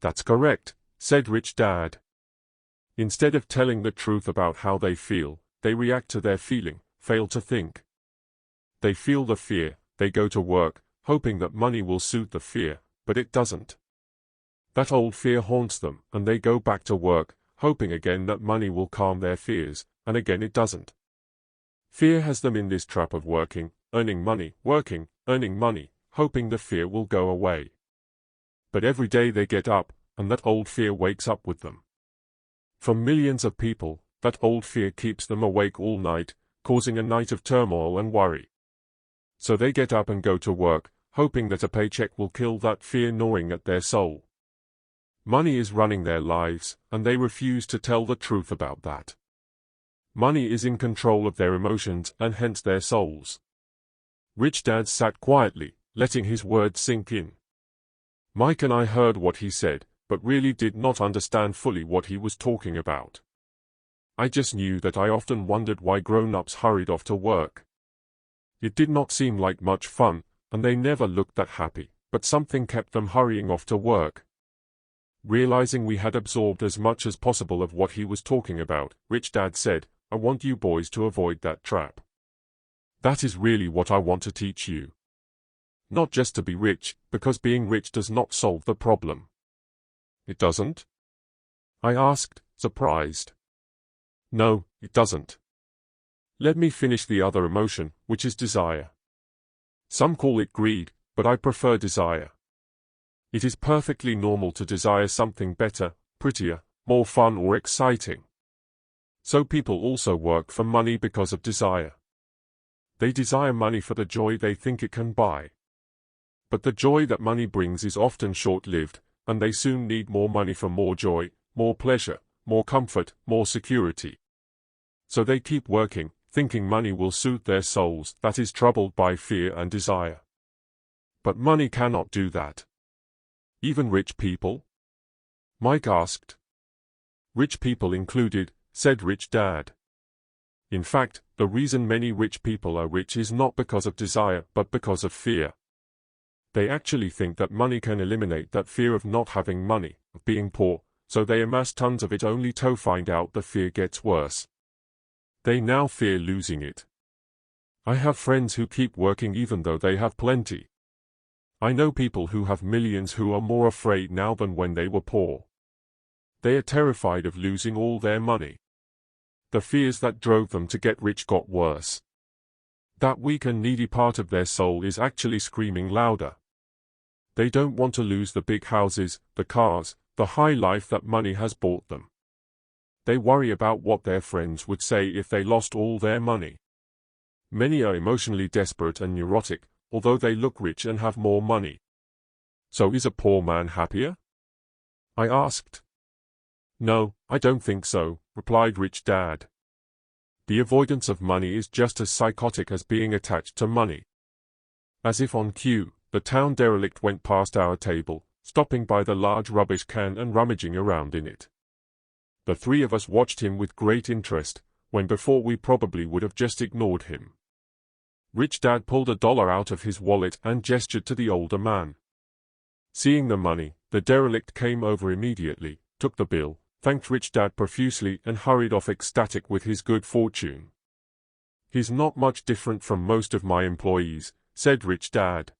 That's correct, said Rich Dad. Instead of telling the truth about how they feel, they react to their feeling, fail to think. They feel the fear, they go to work, hoping that money will suit the fear, but it doesn't. That old fear haunts them, and they go back to work, hoping again that money will calm their fears, and again it doesn't. Fear has them in this trap of working, earning money, working, earning money, hoping the fear will go away. But every day they get up, and that old fear wakes up with them. For millions of people, that old fear keeps them awake all night, causing a night of turmoil and worry. So they get up and go to work, hoping that a paycheck will kill that fear gnawing at their soul. Money is running their lives, and they refuse to tell the truth about that. Money is in control of their emotions and hence their souls. Rich Dad sat quietly, letting his words sink in. Mike and I heard what he said, but really did not understand fully what he was talking about. I just knew that I often wondered why grown-ups hurried off to work. It did not seem like much fun, and they never looked that happy, but something kept them hurrying off to work. Realizing we had absorbed as much as possible of what he was talking about, Rich Dad said, I want you boys to avoid that trap. That is really what I want to teach you. Not just to be rich, because being rich does not solve the problem. It doesn't? I asked, surprised. No, it doesn't. Let me finish the other emotion, which is desire. Some call it greed, but I prefer desire. It is perfectly normal to desire something better, prettier, more fun or exciting. So people also work for money because of desire. They desire money for the joy they think it can buy. But the joy that money brings is often short-lived, and they soon need more money for more joy, more pleasure, more comfort, more security. So they keep working, thinking money will soothe their souls that is troubled by fear and desire. But money cannot do that. Even rich people? Mike asked. Rich people included, said Rich Dad. In fact, the reason many rich people are rich is not because of desire but because of fear. They actually think that money can eliminate that fear of not having money, of being poor, so they amass tons of it only to find out the fear gets worse. They now fear losing it. I have friends who keep working even though they have plenty. I know people who have millions who are more afraid now than when they were poor. They are terrified of losing all their money. The fears that drove them to get rich got worse. That weak and needy part of their soul is actually screaming louder. They don't want to lose the big houses, the cars, the high life that money has bought them. They worry about what their friends would say if they lost all their money. Many are emotionally desperate and neurotic, although they look rich and have more money. So is a poor man happier? I asked. No, I don't think so, replied Rich Dad. The avoidance of money is just as psychotic as being attached to money. As if on cue, the town derelict went past our table, stopping by the large rubbish can and rummaging around in it. The three of us watched him with great interest, when before we probably would have just ignored him. Rich Dad pulled $1 out of his wallet and gestured to the older man. Seeing the money, the derelict came over immediately, took the bill, thanked Rich Dad profusely and hurried off ecstatic with his good fortune. He's not much different from most of my employees, said Rich Dad.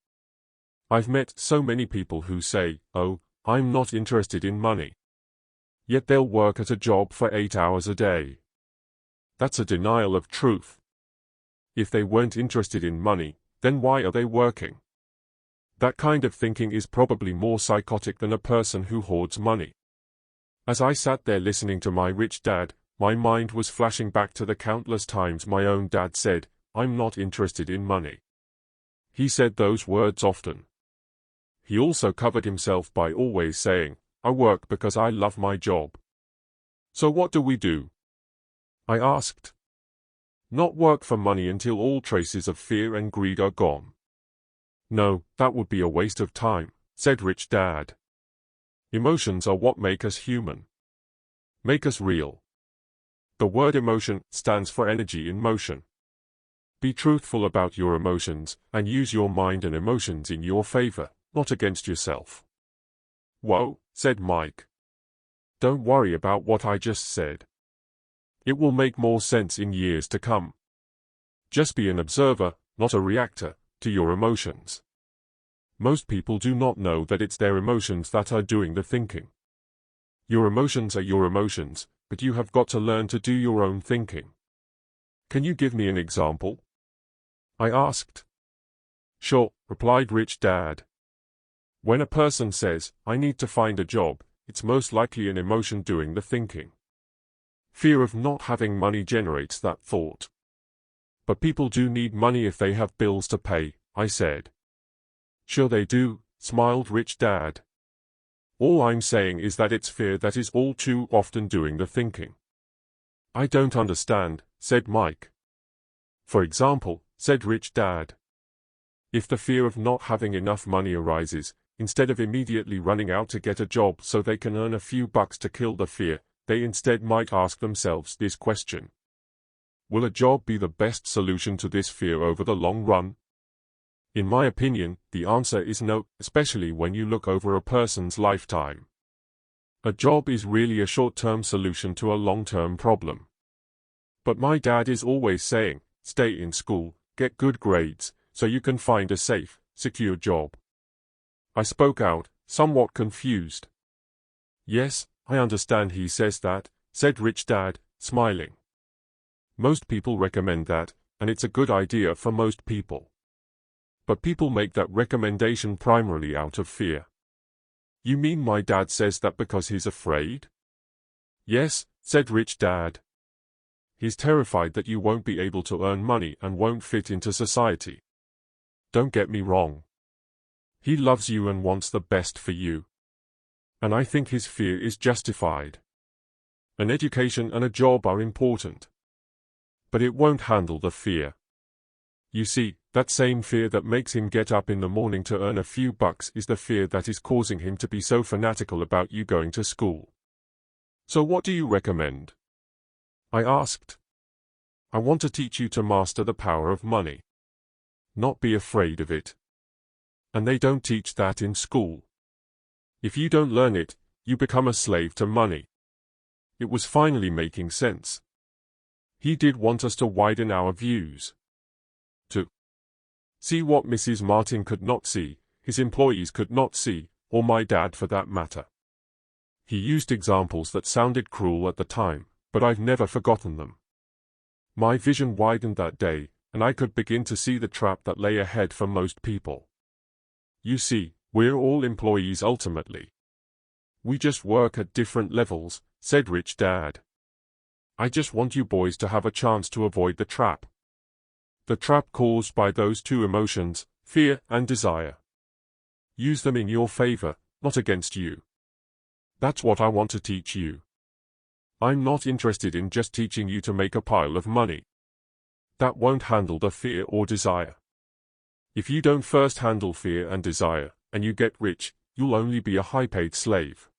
I've met so many people who say, oh, I'm not interested in money. Yet they'll work at a job for 8 hours a day. That's a denial of truth. If they weren't interested in money, then why are they working? That kind of thinking is probably more psychotic than a person who hoards money. As I sat there listening to my Rich Dad, my mind was flashing back to the countless times my own dad said, I'm not interested in money. He said those words often. He also covered himself by always saying, I work because I love my job. So what do? I asked. Not work for money until all traces of fear and greed are gone. No, that would be a waste of time, said Rich Dad. Emotions are what make us human. Make us real. The word emotion stands for energy in motion. Be truthful about your emotions, and use your mind and emotions in your favor, not against yourself. Whoa, said Mike. Don't worry about what I just said. It will make more sense in years to come. Just be an observer, not a reactor, to your emotions. Most people do not know that it's their emotions that are doing the thinking. Your emotions are your emotions, but you have got to learn to do your own thinking. Can you give me an example? I asked. Sure, replied Rich Dad. When a person says, I need to find a job, it's most likely an emotion doing the thinking. Fear of not having money generates that thought. But people do need money if they have bills to pay, I said. Sure they do, smiled Rich Dad. All I'm saying is that it's fear that is all too often doing the thinking. I don't understand, said Mike. For example, said Rich Dad. If the fear of not having enough money arises, instead of immediately running out to get a job so they can earn a few bucks to kill the fear, they instead might ask themselves this question. Will a job be the best solution to this fear over the long run? In my opinion, the answer is no, especially when you look over a person's lifetime. A job is really a short-term solution to a long-term problem. But my dad is always saying, stay in school, get good grades, so you can find a safe, secure job. I spoke out, somewhat confused. Yes, I understand he says that, said Rich Dad, smiling. Most people recommend that, and it's a good idea for most people. But people make that recommendation primarily out of fear. You mean my dad says that because he's afraid? Yes, said Rich Dad. He's terrified that you won't be able to earn money and won't fit into society. Don't get me wrong. He loves you and wants the best for you. And I think his fear is justified. An education and a job are important. But it won't handle the fear. You see, that same fear that makes him get up in the morning to earn a few bucks is the fear that is causing him to be so fanatical about you going to school. So what do you recommend? I asked. I want to teach you to master the power of money. Not be afraid of it. And they don't teach that in school. If you don't learn it, You become a slave to money. It was finally making sense. He did want us to widen our views. To see what Mrs. Martin could not see, his employees could not see, or my dad for that matter. He used examples that sounded cruel at the time, but I've never forgotten them. My vision widened that day, and I could begin to see the trap that lay ahead for most people. You see, we're all employees ultimately. We just work at different levels, said Rich Dad. I just want you boys to have a chance to avoid the trap. The trap caused by those two emotions, fear and desire. Use them in your favor, not against you. That's what I want to teach you. I'm not interested in just teaching you to make a pile of money. That won't handle the fear or desire. If you don't first handle fear and desire, and you get rich, you'll only be a high-paid slave.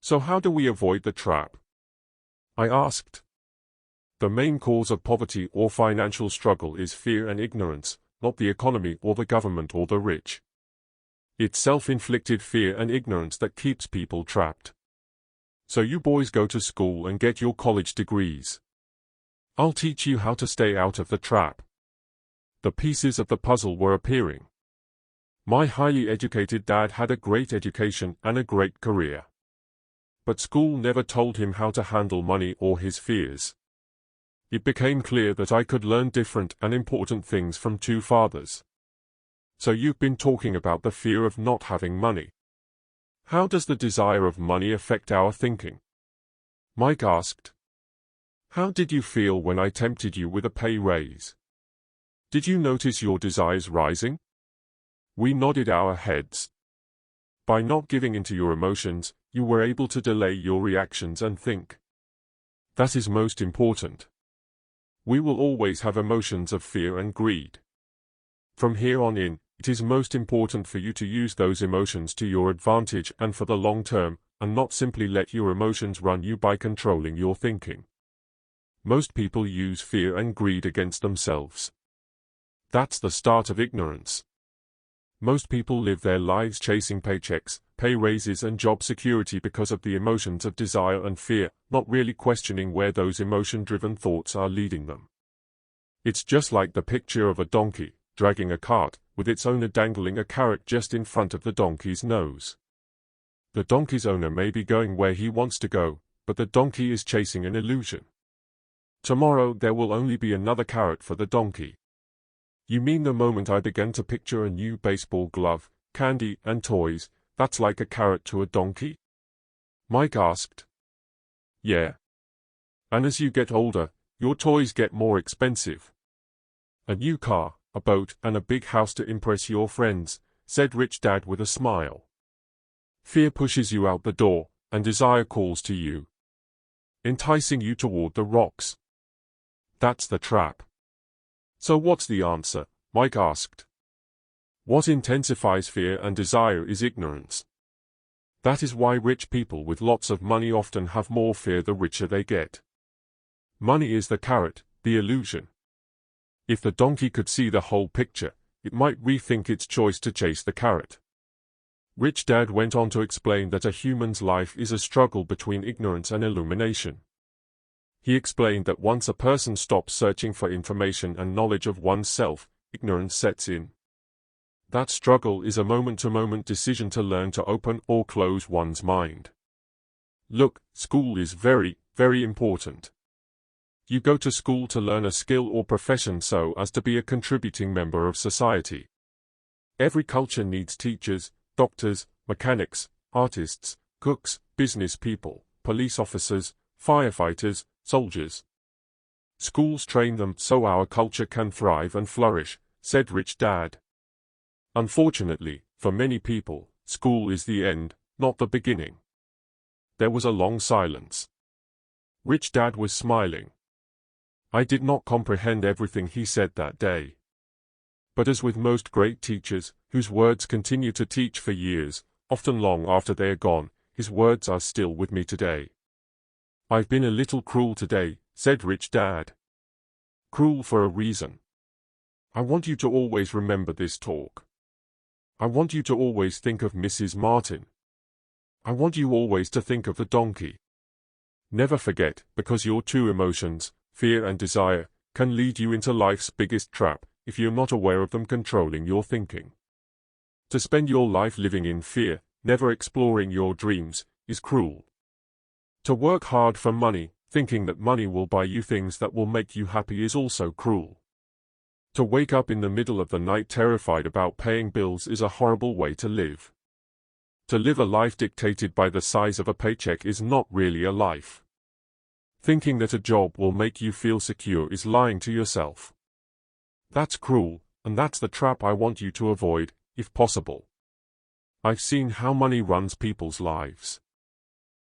So how do we avoid the trap? I asked. The main cause of poverty or financial struggle is fear and ignorance, not the economy or the government or the rich. It's self-inflicted fear and ignorance that keeps people trapped. So you boys go to school and get your college degrees. I'll teach you how to stay out of the trap. The pieces of the puzzle were appearing. My highly educated dad had a great education and a great career. But school never told him how to handle money or his fears. It became clear that I could learn different and important things from two fathers. So you've been talking about the fear of not having money. How does the desire of money affect our thinking? Mike asked. How did you feel when I tempted you with a pay raise? Did you notice your desires rising? We nodded our heads. By not giving into your emotions, you were able to delay your reactions and think. That is most important. We will always have emotions of fear and greed. From here on in, it is most important for you to use those emotions to your advantage and for the long term, and not simply let your emotions run you by controlling your thinking. Most people use fear and greed against themselves. That's the start of ignorance. Most people live their lives chasing paychecks, pay raises and job security because of the emotions of desire and fear, not really questioning where those emotion-driven thoughts are leading them. It's just like the picture of a donkey, dragging a cart, with its owner dangling a carrot just in front of the donkey's nose. The donkey's owner may be going where he wants to go, but the donkey is chasing an illusion. Tomorrow there will only be another carrot for the donkey. You mean the moment I began to picture a new baseball glove, candy and toys, that's like a carrot to a donkey? Mike asked. Yeah. And as you get older, your toys get more expensive. A new car, a boat and a big house to impress your friends, said Rich Dad with a smile. Fear pushes you out the door, and desire calls to you, enticing you toward the rocks. That's the trap. So what's the answer? Mike asked. What intensifies fear and desire is ignorance. That is why rich people with lots of money often have more fear the richer they get. Money is the carrot, the illusion. If the donkey could see the whole picture, it might rethink its choice to chase the carrot. Rich Dad went on to explain that a human's life is a struggle between ignorance and illumination. He explained that once a person stops searching for information and knowledge of oneself, ignorance sets in. That struggle is a moment-to-moment decision to learn to open or close one's mind. Look, school is very, very important. You go to school to learn a skill or profession so as to be a contributing member of society. Every culture needs teachers, doctors, mechanics, artists, cooks, business people, police officers, firefighters, soldiers. Schools train them so our culture can thrive and flourish, said Rich Dad. Unfortunately, for many people, school is the end, not the beginning. There was a long silence. Rich Dad was smiling. I did not comprehend everything he said that day. But as with most great teachers, whose words continue to teach for years, often long after they are gone, his words are still with me today. I've been a little cruel today, said Rich Dad. Cruel for a reason. I want you to always remember this talk. I want you to always think of Mrs. Martin. I want you always to think of the donkey. Never forget, because your two emotions, fear and desire, can lead you into life's biggest trap if you're not aware of them controlling your thinking. To spend your life living in fear, never exploring your dreams, is cruel. To work hard for money, thinking that money will buy you things that will make you happy, is also cruel. To wake up in the middle of the night terrified about paying bills is a horrible way to live. To live a life dictated by the size of a paycheck is not really a life. Thinking that a job will make you feel secure is lying to yourself. That's cruel, and that's the trap I want you to avoid, if possible. I've seen how money runs people's lives.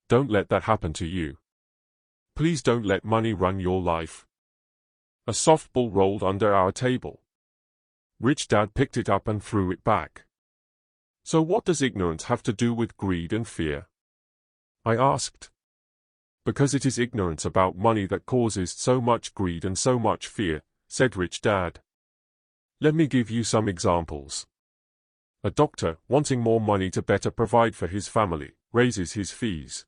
Don't let that happen to you. Please don't let money run your life. A softball rolled under our table. Rich Dad picked it up and threw it back. So what does ignorance have to do with greed and fear? I asked. Because it is ignorance about money that causes so much greed and so much fear, said Rich Dad. Let me give you some examples. A doctor, wanting more money to better provide for his family, raises his fees.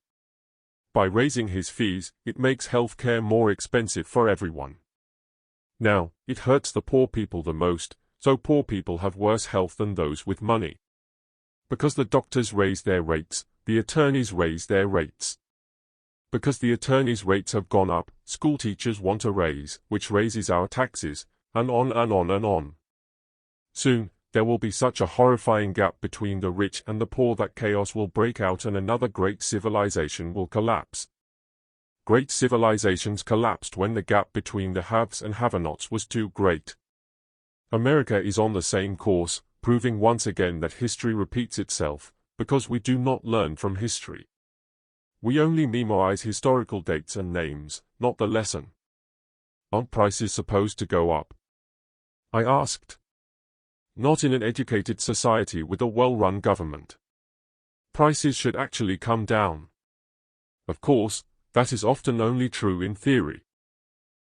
By raising his fees, it makes healthcare more expensive for everyone. Now, it hurts the poor people the most, so poor people have worse health than those with money. Because the doctors raise their rates, the attorneys raise their rates. Because the attorneys' rates have gone up, school teachers want a raise, which raises our taxes, and on and on and on. Soon, there will be such a horrifying gap between the rich and the poor that chaos will break out and another great civilization will collapse. Great civilizations collapsed when the gap between the haves and have-nots was too great. America is on the same course, proving once again that history repeats itself, because we do not learn from history. We only memorize historical dates and names, not the lesson. Aren't prices supposed to go up? I asked. Not in an educated society with a well-run government. Prices should actually come down. Of course, that is often only true in theory.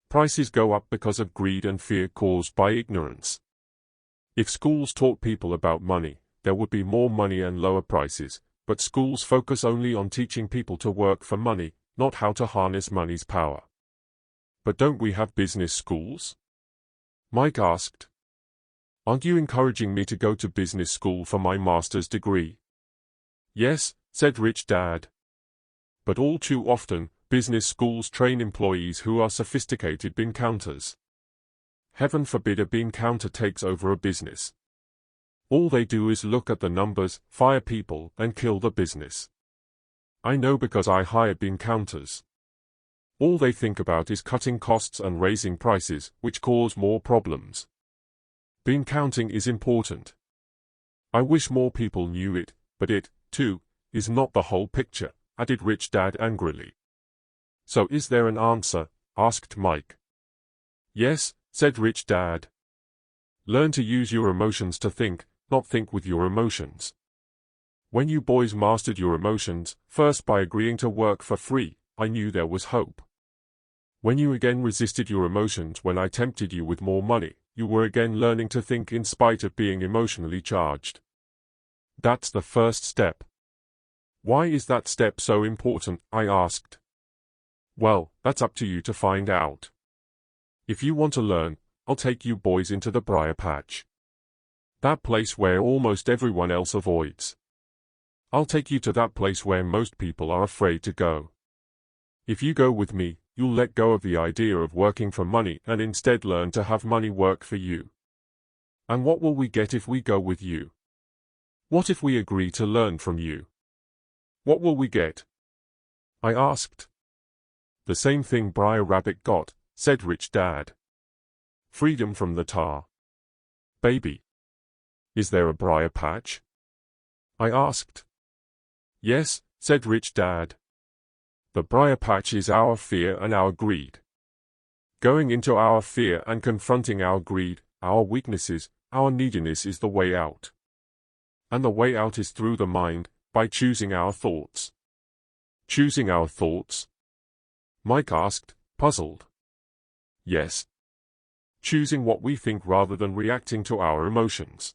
Prices go up because of greed and fear caused by ignorance. If schools taught people about money, there would be more money and lower prices, but schools focus only on teaching people to work for money, not how to harness money's power. But don't we have business schools? Mike asked. Aren't you encouraging me to go to business school for my master's degree? Yes, said Rich Dad. But all too often, business schools train employees who are sophisticated bean counters. Heaven forbid a bean counter takes over a business. All they do is look at the numbers, fire people, and kill the business. I know because I hire bean counters. All they think about is cutting costs and raising prices, which cause more problems. Bean counting is important. I wish more people knew it, but it, too, is not the whole picture, added Rich Dad angrily. So is there an answer? Asked Mike. Yes, said Rich Dad. Learn to use your emotions to think, not think with your emotions. When you boys mastered your emotions, first by agreeing to work for free, I knew there was hope. When you again resisted your emotions when I tempted you with more money, you were again learning to think in spite of being emotionally charged. That's the first step. Why is that step so important? I asked. Well, that's up to you to find out. If you want to learn, I'll take you boys into the briar patch. That place where almost everyone else avoids. I'll take you to that place where most people are afraid to go. If you go with me, you'll let go of the idea of working for money and instead learn to have money work for you. And what will we get if we go with you? What if we agree to learn from you? What will we get? I asked. The same thing Briar Rabbit got, said Rich Dad. Freedom from the tar. Baby. Is there a briar patch? I asked. Yes, said Rich Dad. The briar patch is our fear and our greed. Going into our fear and confronting our greed, our weaknesses, our neediness is the way out. And the way out is through the mind, by choosing our thoughts. Choosing our thoughts? Mike asked, puzzled. Yes. Choosing what we think rather than reacting to our emotions.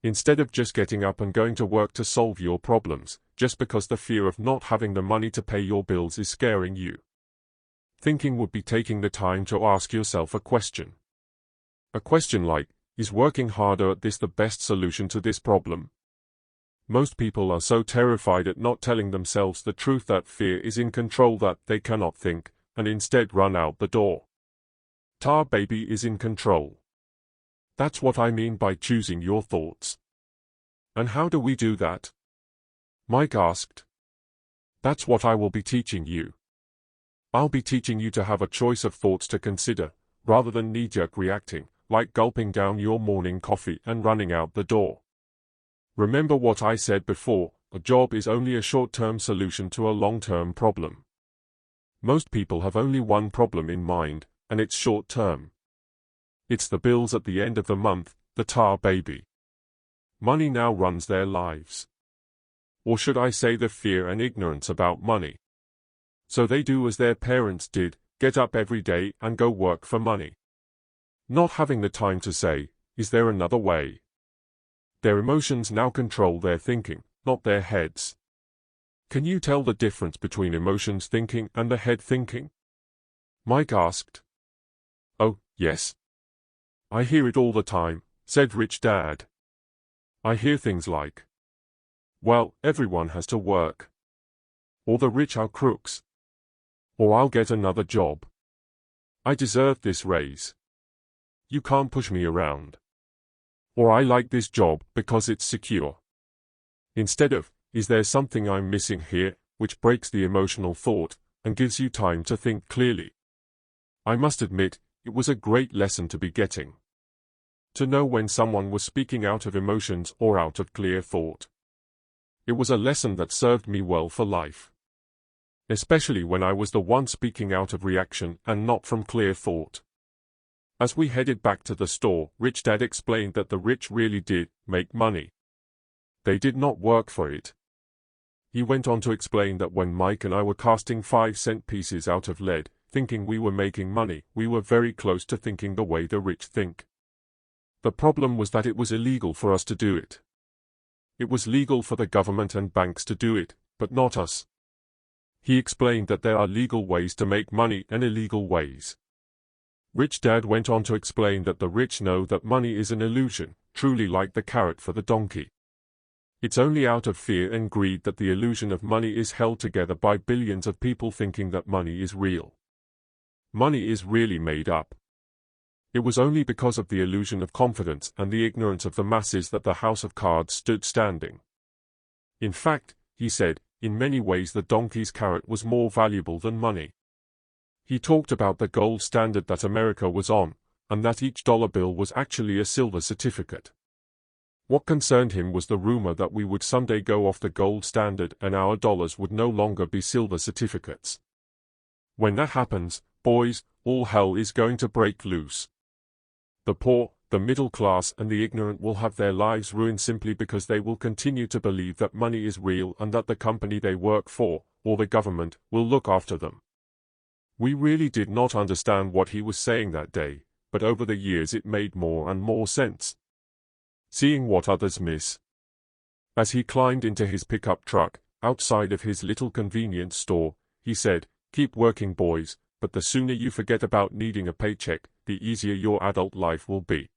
Instead of just getting up and going to work to solve your problems, just because the fear of not having the money to pay your bills is scaring you. Thinking would be taking the time to ask yourself a question. A question like, is working harder at this the best solution to this problem? Most people are so terrified at not telling themselves the truth that fear is in control that they cannot think, and instead run out the door. Tar baby is in control. That's what I mean by choosing your thoughts. And how do we do that? Mike asked. That's what I will be teaching you. I'll be teaching you to have a choice of thoughts to consider, rather than knee-jerk reacting, like gulping down your morning coffee and running out the door. Remember what I said before, a job is only a short-term solution to a long-term problem. Most people have only one problem in mind, and it's short-term. It's the bills at the end of the month, the tar baby. Money now runs their lives. Or should I say the fear and ignorance about money. So they do as their parents did, get up every day and go work for money. Not having the time to say, is there another way? Their emotions now control their thinking, not their heads. Can you tell the difference between emotions thinking and the head thinking? Mike asked. Oh, yes. I hear it all the time, said Rich Dad. I hear things like, well, everyone has to work. Or the rich are crooks. Or I'll get another job. I deserve this raise. You can't push me around. Or I like this job because it's secure. Instead of, is there something I'm missing here, which breaks the emotional thought, and gives you time to think clearly. I must admit, it was a great lesson to be getting. To know when someone was speaking out of emotions or out of clear thought. It was a lesson that served me well for life. Especially when I was the one speaking out of reaction and not from clear thought. As we headed back to the store, Rich Dad explained that the rich really did make money. They did not work for it. He went on to explain that when Mike and I were casting 5-cent pieces out of lead, thinking we were making money, we were very close to thinking the way the rich think. The problem was that it was illegal for us to do it. It was legal for the government and banks to do it, but not us. He explained that there are legal ways to make money and illegal ways. Rich Dad went on to explain that the rich know that money is an illusion, truly like the carrot for the donkey. It's only out of fear and greed that the illusion of money is held together by billions of people thinking that money is real. Money is really made up. It was only because of the illusion of confidence and the ignorance of the masses that the house of cards stood standing. In fact, he said, in many ways the donkey's carrot was more valuable than money. He talked about the gold standard that America was on, and that each dollar bill was actually a silver certificate. What concerned him was the rumor that we would someday go off the gold standard and our dollars would no longer be silver certificates. When that happens, boys, all hell is going to break loose. The poor, the middle class and the ignorant will have their lives ruined simply because they will continue to believe that money is real and that the company they work for, or the government, will look after them. We really did not understand what he was saying that day, but over the years it made more and more sense. Seeing what others miss. As he climbed into his pickup truck, outside of his little convenience store, he said, "Keep working, boys, but the sooner you forget about needing a paycheck, the easier your adult life will be.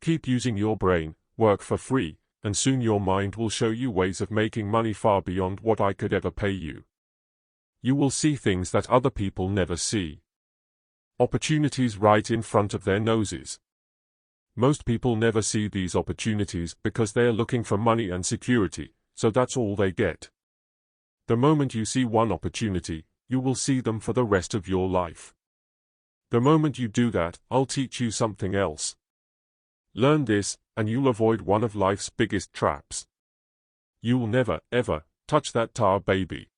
Keep using your brain, work for free, and soon your mind will show you ways of making money far beyond what I could ever pay you. You will see things that other people never see. Opportunities right in front of their noses. Most people never see these opportunities because they are looking for money and security, so that's all they get. The moment you see one opportunity, you will see them for the rest of your life. The moment you do that, I'll teach you something else. Learn this, and you'll avoid one of life's biggest traps. You'll never, ever, touch that tar baby."